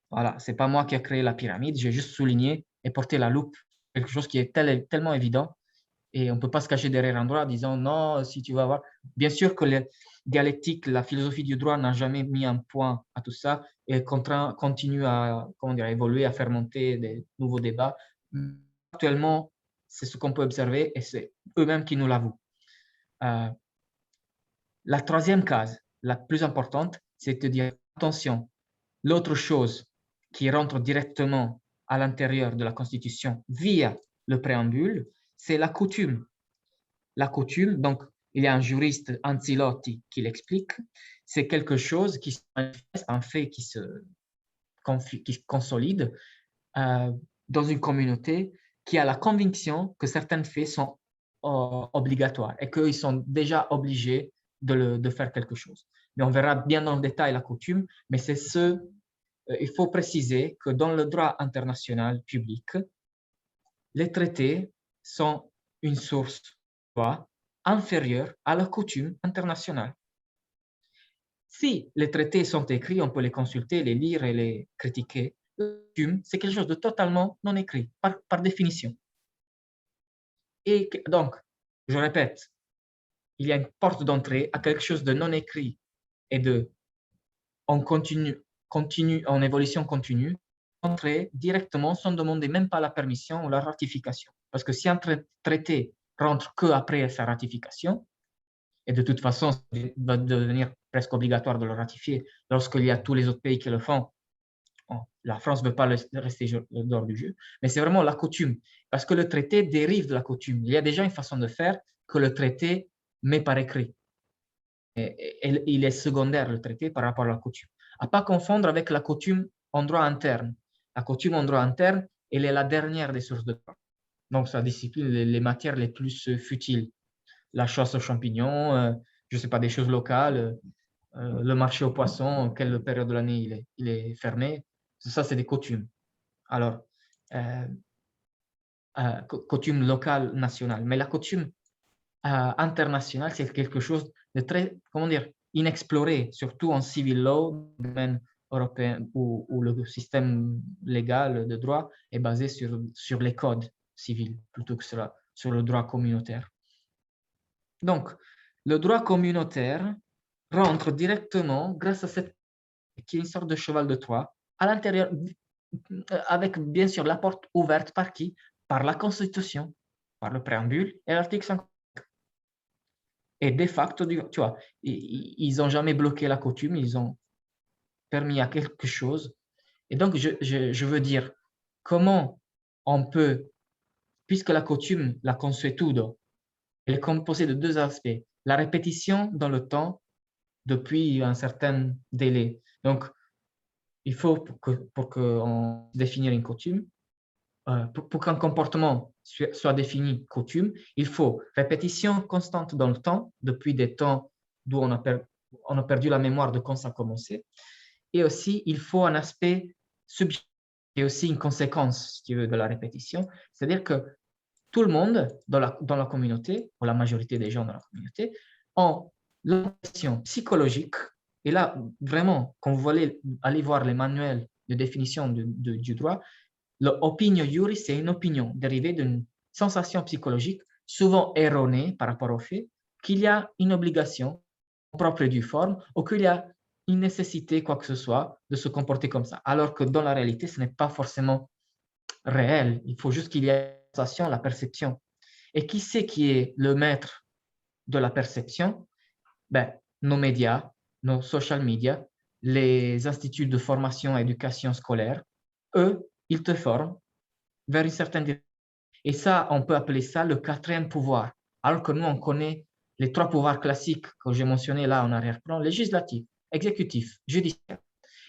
[SPEAKER 3] Voilà, ce n'est pas moi qui ai créé la pyramide, j'ai juste souligné et porté la loupe, quelque chose qui est tellement évident. Et on ne peut pas se cacher derrière un droit en disant non, si tu vas voir. Bien sûr que les dialectiques, la philosophie du droit n'a jamais mis un point à tout ça et continue à, comment dire, à évoluer, à faire monter des nouveaux débats. Actuellement, c'est ce qu'on peut observer et c'est eux-mêmes qui nous l'avouent. La troisième case, la plus importante, c'est de dire attention, l'autre chose qui rentre directement à l'intérieur de la Constitution via le préambule, c'est la coutume. La coutume, donc, il y a un juriste, Ancelotti, qui l'explique, c'est quelque chose qui se manifeste, un fait qui se consolide dans une communauté qui a la conviction que certains faits sont obligatoires et qu'ils sont déjà obligés de faire quelque chose. Mais on verra bien dans le détail la coutume, mais c'est il faut préciser que dans le droit international public, les traités sont une source de droit inférieure à la coutume internationale. Si les traités sont écrits, on peut les consulter, les lire et les critiquer. La coutume, c'est quelque chose de totalement non écrit, par définition. Et donc, je répète, il y a une porte d'entrée à quelque chose de non écrit et en évolution continue, entrer directement sans demander même pas la permission ou la ratification. Parce que si un traité rentre qu'après sa ratification, et de toute façon, ça va devenir presque obligatoire de le ratifier lorsqu'il y a tous les autres pays qui le font, la France ne veut pas rester dehors du jeu, mais c'est vraiment la coutume, parce que le traité dérive de la coutume. Il y a déjà une façon de faire que le traité met par écrit. Et il est secondaire, le traité, par rapport à la coutume. À ne pas confondre avec la coutume en droit interne. La coutume en droit interne, elle est la dernière des sources de droit. Donc, ça discipline les matières les plus futiles. La chasse aux champignons, je ne sais pas, des choses locales, le marché aux poissons, quelle période de l'année il est fermé. Ça, c'est des coutumes. Alors, coutume locale, nationale. Mais la coutume internationale, c'est quelque chose de très, comment dire, inexploré, surtout en civil law, domaine européen, où le système légal de droit est basé sur les codes civils plutôt que sur le droit communautaire. Donc, le droit communautaire rentre directement, grâce à cette qui est une sorte de cheval de Troie, à l'intérieur, avec bien sûr la porte ouverte par qui? Par la Constitution, par le préambule et l'article 5. Et de facto, tu vois, ils n'ont jamais bloqué la coutume, ils ont permis à quelque chose. Et donc, je veux dire, comment on peut, puisque la coutume, la consuetudo, elle est composée de deux aspects. La répétition dans le temps depuis un certain délai. Donc, il faut, pour qu'on définisse une coutume, pour qu'un comportement soit défini coutume, il faut répétition constante dans le temps, depuis des temps d'où on a perdu la mémoire de quand ça a commencé. Et aussi, il faut un aspect subjectif et aussi une conséquence, si tu veux, de la répétition. C'est-à-dire que tout le monde dans la communauté, ou la majorité des gens dans la communauté, ont l'impression psychologique. Et là, vraiment, quand vous allez voir les manuels de définition du droit, l'opinio iuris, c'est une opinion dérivée d'une sensation psychologique, souvent erronée par rapport au fait, qu'il y a une obligation propre et due forme, ou qu'il y a une nécessité, quoi que ce soit, de se comporter comme ça. Alors que dans la réalité, ce n'est pas forcément réel. Il faut juste qu'il y ait la sensation, la perception. Et qui c'est qui est le maître de la perception? Ben, nos médias, nos social media, les instituts de formation et éducation scolaire, eux, ils te forment vers une certaine direction. Et ça, on peut appeler ça le quatrième pouvoir. Alors que nous, on connaît les trois pouvoirs classiques que j'ai mentionnés là en arrière-plan, législatif, exécutif, judiciaire.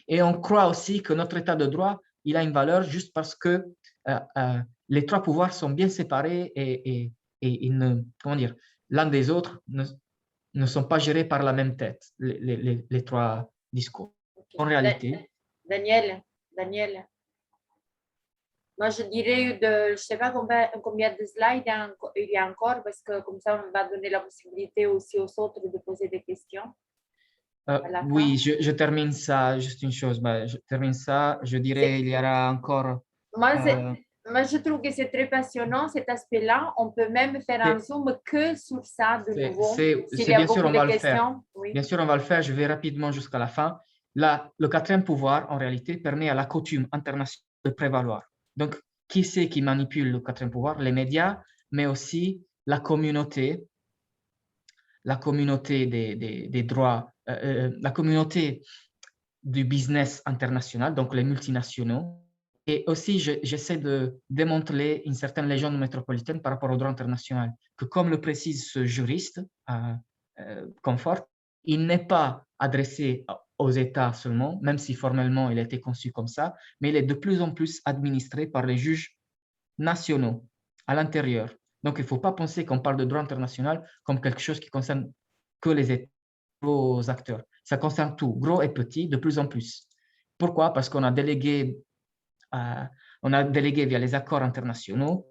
[SPEAKER 3] Et on croit aussi que notre état de droit, il a une valeur juste parce que les trois pouvoirs sont bien séparés et comment dire, l'un des autres ne sont pas gérés par la même tête, les trois discours. En réalité.
[SPEAKER 1] Daniel, Moi, je dirais, je ne sais pas combien de slides il y a encore, parce que comme ça, on va donner la possibilité aussi aux autres de poser des questions. La
[SPEAKER 3] Oui, je termine ça, juste une chose. Je termine ça, je dirais il y aura encore...
[SPEAKER 1] Moi, je trouve que c'est très passionnant, cet aspect-là. On peut même faire un zoom que sur ça de nouveau. S'il y a
[SPEAKER 3] bien sûr,
[SPEAKER 1] beaucoup
[SPEAKER 3] on va
[SPEAKER 1] de
[SPEAKER 3] le faire.
[SPEAKER 1] questions. Oui.
[SPEAKER 3] Bien sûr, on va le faire. Je vais rapidement jusqu'à la fin. Là, le quatrième pouvoir, en réalité, permet à la coutume internationale de prévaloir. Donc, qui c'est qui manipule le quatrième pouvoir? Les médias, mais aussi la communauté des droits, la communauté du business international, donc les multinationaux. Et aussi, j'essaie de démanteler une certaine légende métropolitaine par rapport au droit international, que comme le précise ce juriste, Comfort, il n'est pas adressé aux États seulement, même si formellement il a été conçu comme ça, mais il est de plus en plus administré par les juges nationaux à l'intérieur. Donc, il ne faut pas penser qu'on parle de droit international comme quelque chose qui concerne que les États, aux acteurs. Ça concerne tout, gros et petit, de plus en plus. Pourquoi? Parce qu'on a délégué via les accords internationaux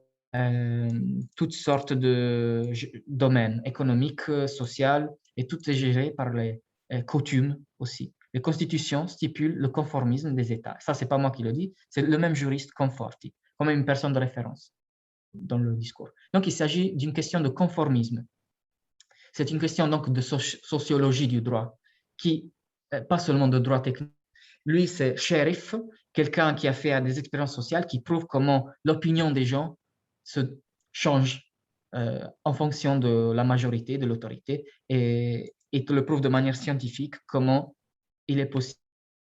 [SPEAKER 3] toutes sortes de domaines économiques, sociaux, et tout est géré par les coutumes aussi. Les constitutions stipulent le conformisme des États. Ça, ce n'est pas moi qui le dis, c'est le même juriste Conforti, comme une personne de référence dans le discours. Donc, il s'agit d'une question de conformisme. C'est une question donc de sociologie du droit, qui, pas seulement de droit technique. Lui, c'est shérif, quelqu'un qui a fait des expériences sociales qui prouve comment l'opinion des gens se change en fonction de la majorité, de l'autorité, et te le prouve de manière scientifique comment il est possible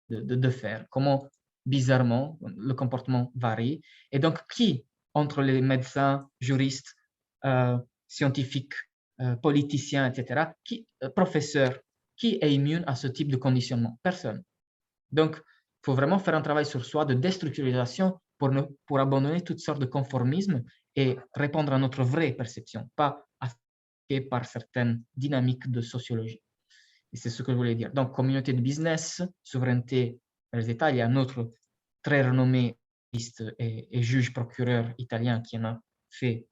[SPEAKER 3] de faire, comment bizarrement le comportement varie. Et donc, qui, entre les médecins, juristes, scientifiques, politiciens, etc., professeurs, qui est immune à ce type de conditionnement? Personne. Donc, il faut vraiment faire un travail sur soi de déstructurisation pour abandonner toutes sortes de conformismes et répondre à notre vraie perception, pas affectée par certaines dynamiques de sociologie. Et c'est ce que je voulais dire. Donc, communauté de business, souveraineté des États. Il y a un autre très renommé et juge procureur italien qui en a fait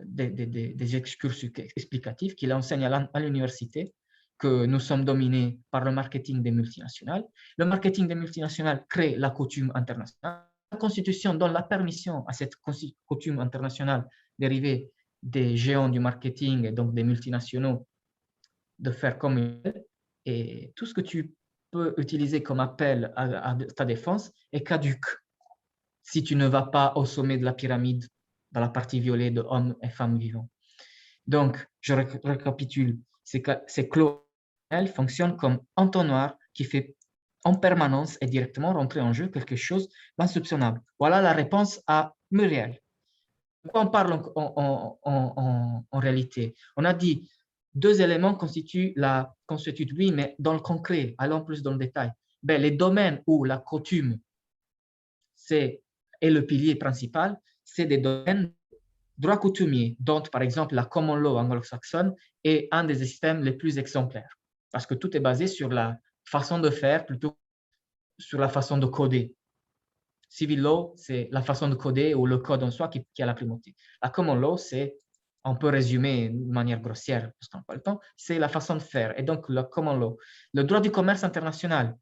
[SPEAKER 3] des excursus explicatifs, qu'il enseigne à l'université, que nous sommes dominés par le marketing des multinationales. Le marketing des multinationales crée la coutume internationale. La Constitution donne la permission à cette coutume internationale dérivée des géants du marketing et donc des multinationaux de faire comme ils veulent. Et tout ce que tu peux utiliser comme appel à ta défense est caduque si tu ne vas pas au sommet de la pyramide dans la partie violée de hommes et femmes vivants. Donc, je récapitule. Ces clauses fonctionnent comme entonnoir qui fait en permanence et directement rentrer en jeu quelque chose d'insoupçonnable. Voilà la réponse à Muriel. Pourquoi on parle en réalité? On a dit deux éléments constituent la consuétude, oui, mais dans le concret, allons plus dans le détail. Ben, les domaines où la coutume est le pilier principal, c'est des domaines droit coutumier, dont par exemple la common law anglo-saxonne est un des systèmes les plus exemplaires, parce que tout est basé sur la façon de faire plutôt que sur la façon de coder. Civil law, c'est la façon de coder ou le code en soi qui a la primauté. La common law, c'est, on peut résumer de manière grossière, parce qu'on n'a pas le temps, c'est la façon de faire. Et donc, la common law. Le droit du commerce international,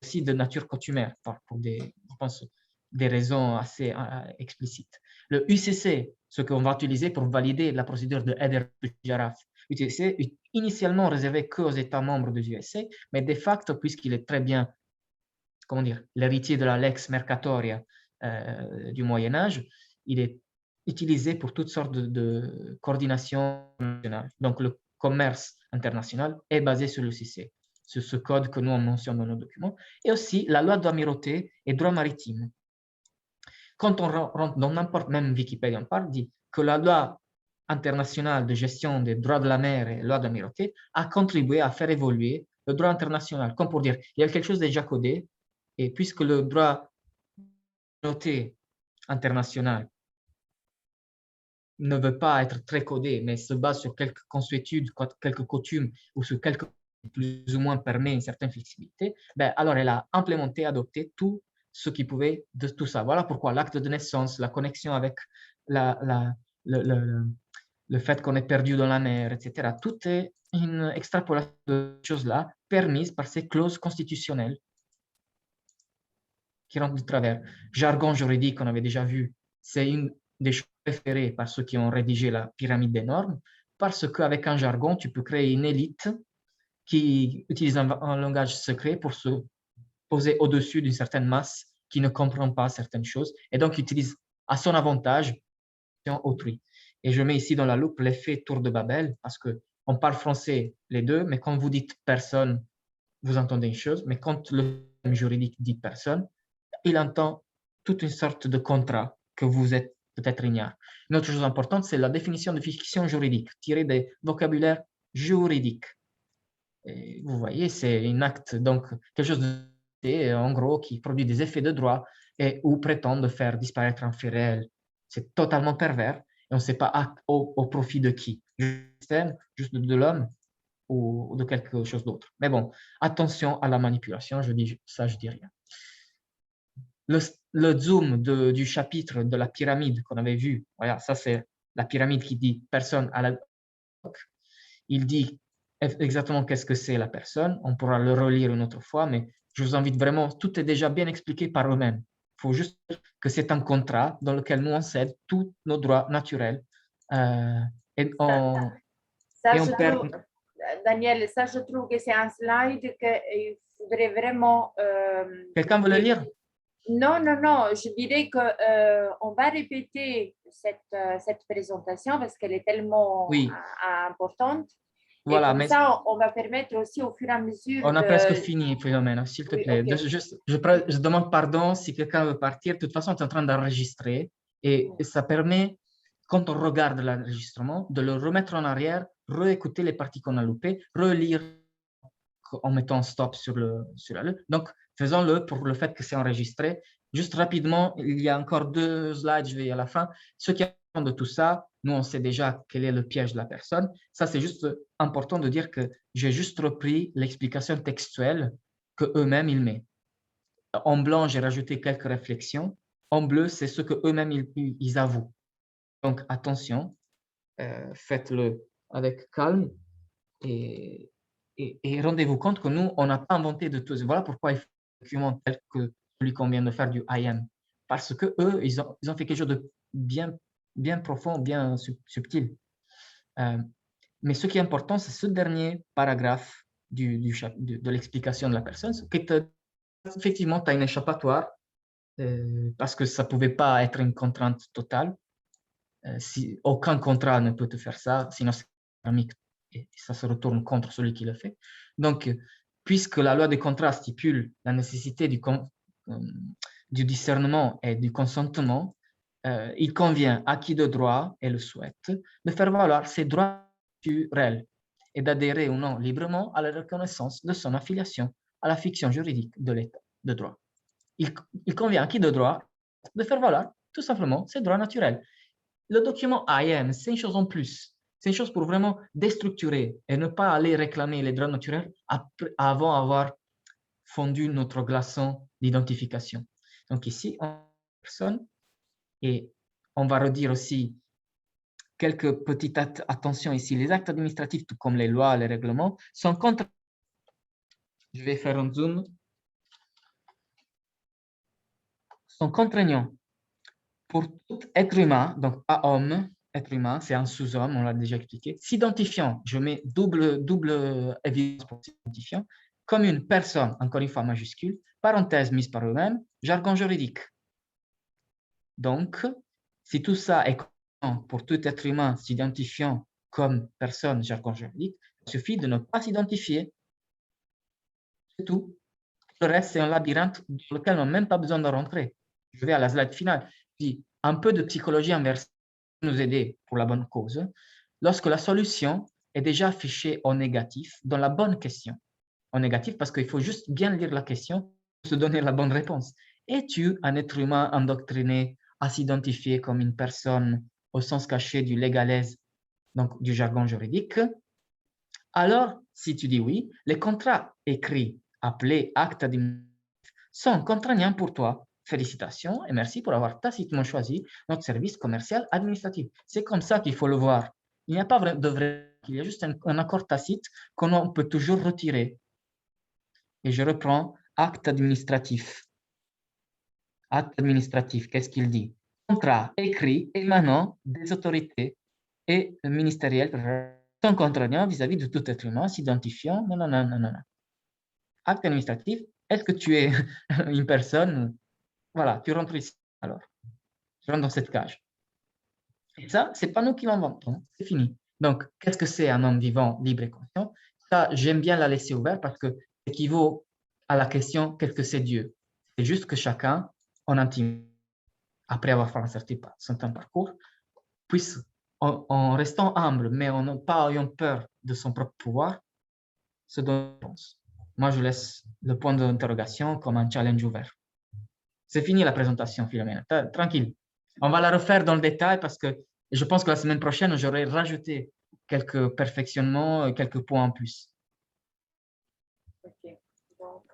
[SPEAKER 3] aussi de nature coutumière, pour des, je pense, des raisons assez explicites. Le UCC, ce qu'on va utiliser pour valider la procédure de Eder-Jaraf. UCC est initialement réservé qu'aux États membres de l'USA, mais de facto, puisqu'il est très bien, comment dire, l'héritier de la Lex Mercatoria du Moyen-Âge, il est utilisé pour toutes sortes de coordination nationale. Donc, le commerce international est basé sur l'UCC, sur ce code que nous on mentionne dans nos documents, et aussi la loi d'amirauté et droit maritime. Quand on rentre dans n'importe, même Wikipédia en parle, dit que la loi internationale de gestion des droits de la mer et la loi d'amirauté a contribué à faire évoluer le droit international. Comme pour dire, il y a quelque chose déjà codé, et puisque le droit international ne veut pas être très codé, mais se base sur quelques consuétudes, quelques coutumes, ou sur quelques plus ou moins permet une certaine flexibilité, ben alors elle a implémenté, adopté tout ce qui pouvait de tout ça. Voilà pourquoi l'acte de naissance, la connexion avec le fait qu'on est perdu dans la mer, etc. Tout est une extrapolation de choses-là permise par ces clauses constitutionnelles qui rentrent du travers. Jargon juridique, on avait déjà vu, c'est une des choses préférées par ceux qui ont rédigé la pyramide des normes, parce qu'avec un jargon, tu peux créer une élite qui utilise un langage secret pour se poser au-dessus d'une certaine masse qui ne comprend pas certaines choses et donc utilise à son avantage autrui. Et je mets ici dans la loupe l'effet tour de Babel parce qu'on parle français les deux, mais quand vous dites personne, vous entendez une chose, mais quand le juridique dit personne, il entend toute une sorte de contrat que vous êtes peut-être ignare. Une autre chose importante, c'est la définition de fiction juridique, tirée des vocabulaires juridiques. Et vous voyez, c'est un acte, donc quelque chose de, en gros, qui produit des effets de droit et ou prétend de faire disparaître un fait réel. C'est totalement pervers et on ne sait pas au profit de qui. Juste de l'homme ou de quelque chose d'autre. Mais bon, attention à la manipulation, je dis rien. Le zoom du chapitre de la pyramide qu'on avait vu, voilà, ça c'est la pyramide qui dit personne à la... Il dit exactement qu'est-ce que c'est la personne. On pourra le relire une autre fois, mais je vous invite vraiment, tout est déjà bien expliqué par eux-mêmes. Il faut juste que c'est un contrat dans lequel nous on cède tous nos droits naturels.
[SPEAKER 1] Daniel, ça je trouve que c'est un slide qu'il faudrait vraiment...
[SPEAKER 3] Quelqu'un veut le lire?
[SPEAKER 1] Non, je dirais qu'on va répéter cette présentation parce qu'elle est tellement importante. Voilà, et comme ça, on va permettre aussi au fur et à mesure.
[SPEAKER 3] On a presque fini, Philomène, s'il te plaît. Okay. Je demande pardon si quelqu'un veut partir. De toute façon, tu es en train d'enregistrer et ça permet, quand on regarde l'enregistrement, de le remettre en arrière, réécouter les parties qu'on a loupées, relire en mettant stop sur la lutte. Donc, faisons-le pour le fait que c'est enregistré. Juste rapidement, il y a encore 2 slides, je vais à la fin. Ceux qui ont de tout ça, nous, on sait déjà quel est le piège de la personne. Ça, c'est juste important de dire que j'ai juste repris l'explication textuelle qu'eux-mêmes, ils mettent. En blanc, j'ai rajouté quelques réflexions. En bleu, c'est ce qu'eux-mêmes, ils avouent. Donc, attention, faites-le avec calme et rendez-vous compte que nous, on n'a pas inventé de tout. Voilà pourquoi il faut un document tel que celui qu'on vient de faire du IM. Parce qu'eux, ils ont fait quelque chose de bien profond, bien subtil. Mais ce qui est important, c'est ce dernier paragraphe de l'explication de la personne. Effectivement, tu as une échappatoire parce que ça ne pouvait pas être une contrainte totale. Aucun contrat ne peut te faire ça, sinon c'est dynamique et ça se retourne contre celui qui le fait. Donc, puisque la loi des contrats stipule la nécessité du discernement et du consentement, il convient à qui de droit et le souhaite de faire valoir ses droits naturels et d'adhérer ou non librement à la reconnaissance de son affiliation à la fiction juridique de l'État de droit. Il convient à qui de droit de faire valoir tout simplement ses droits naturels. Le document IM, c'est une chose en plus. C'est une chose pour vraiment déstructurer et ne pas aller réclamer les droits naturels avant d'avoir fondu notre glaçon d'identification. Donc ici, on a personne et on va redire aussi quelques petites attentions ici. Les actes administratifs, tout comme les lois, les règlements, sont contraignants. Je vais faire un zoom. Sont contraignants pour tout être humain, donc pas homme, être humain, c'est un sous-homme, on l'a déjà expliqué, s'identifiant, je mets double évidence pour s'identifiant, comme une personne, encore une fois majuscule, parenthèse mise par eux-mêmes, jargon juridique. Donc, si tout ça est pour tout être humain s'identifiant comme personne, jargon juridique, il suffit de ne pas s'identifier. C'est tout. Le reste, c'est un labyrinthe dans lequel on n'a même pas besoin de rentrer. Je vais à la slide finale. Puis, un peu de psychologie inversée nous aider pour la bonne cause, lorsque la solution est déjà affichée en négatif dans la bonne question. En négatif parce qu'il faut juste bien lire la question pour se donner la bonne réponse. Es-tu un être humain endoctriné à s'identifier comme une personne au sens caché du légalaise, donc du jargon juridique? Alors, si tu dis oui, les contrats écrits appelés actes administratifs sont contraignants pour toi. Félicitations et merci pour avoir tacitement choisi notre service commercial administratif. C'est comme ça qu'il faut le voir. Il n'y a pas de vrai, il y a juste un accord tacite qu'on peut toujours retirer. Et je reprends acte administratif. Acte administratif, qu'est-ce qu'il dit? Contrat écrit émanant des autorités et ministérielles sont contraignants vis-à-vis de tout être humain s'identifiant. Non. Acte administratif, est-ce que tu es une personne? Voilà, tu rentres ici alors. Tu rentres dans cette cage. Et ça, c'est pas nous qui l'inventons, c'est fini. Donc, qu'est-ce que c'est un homme vivant, libre et conscient? Ça, j'aime bien la laisser ouverte parce que ça équivaut à la question qu'est-ce que c'est Dieu? C'est juste que chacun, en intime, après avoir fait un certain parcours, puisse, en restant humble, mais en pas ayant peur de son propre pouvoir, se donner une réponse. Moi, je laisse le point d'interrogation comme un challenge ouvert. C'est fini la présentation, Philomène. Tranquille. On va la refaire dans le détail parce que je pense que la semaine prochaine, j'aurai rajouté quelques perfectionnements, quelques points en plus.
[SPEAKER 1] Ok. Donc,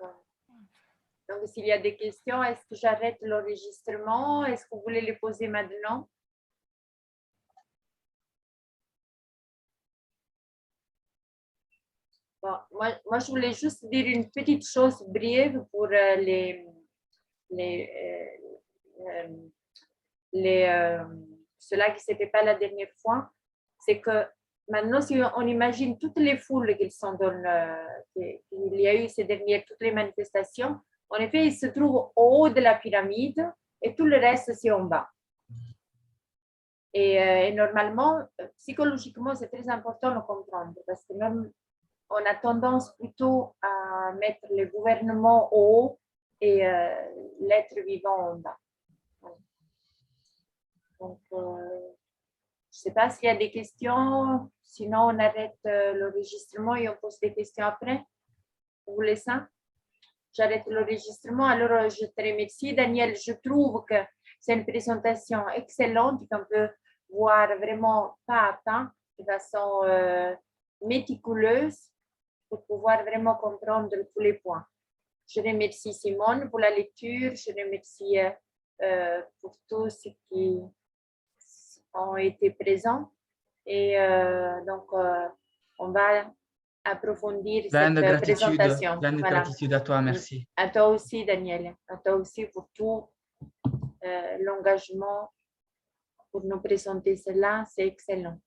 [SPEAKER 1] s'il y a des questions, est-ce que j'arrête l'enregistrement? Est-ce que vous voulez les poser maintenant? Bon, moi, je voulais juste dire une petite chose brève pour ceux-là qui ne s'étaient pas la dernière fois. C'est que maintenant, si on imagine toutes les foules qu'il y a eu ces dernières, toutes les manifestations, en effet, ils se trouvent au haut de la pyramide et tout le reste, c'est en bas. Et normalement, psychologiquement, c'est très important de le comprendre parce que même on a tendance plutôt à mettre le gouvernement au haut et l'être vivant en bas. Donc, je ne sais pas s'il y a des questions. Sinon, on arrête l'enregistrement et on pose des questions après. Vous voulez ça? J'arrête l'enregistrement. Alors, je te remercie, Daniel. Je trouve que c'est une présentation excellente qu'on peut voir vraiment pas à pas, de façon méticuleuse, pour pouvoir vraiment comprendre tous les points. Je remercie Simone pour la lecture. Je remercie pour tous ceux qui ont été présents. Et donc, on va approfondir cette présentation.
[SPEAKER 3] Plein de gratitude à toi, merci.
[SPEAKER 1] À toi aussi, Daniel. À toi aussi pour tout l'engagement pour nous présenter cela. C'est excellent.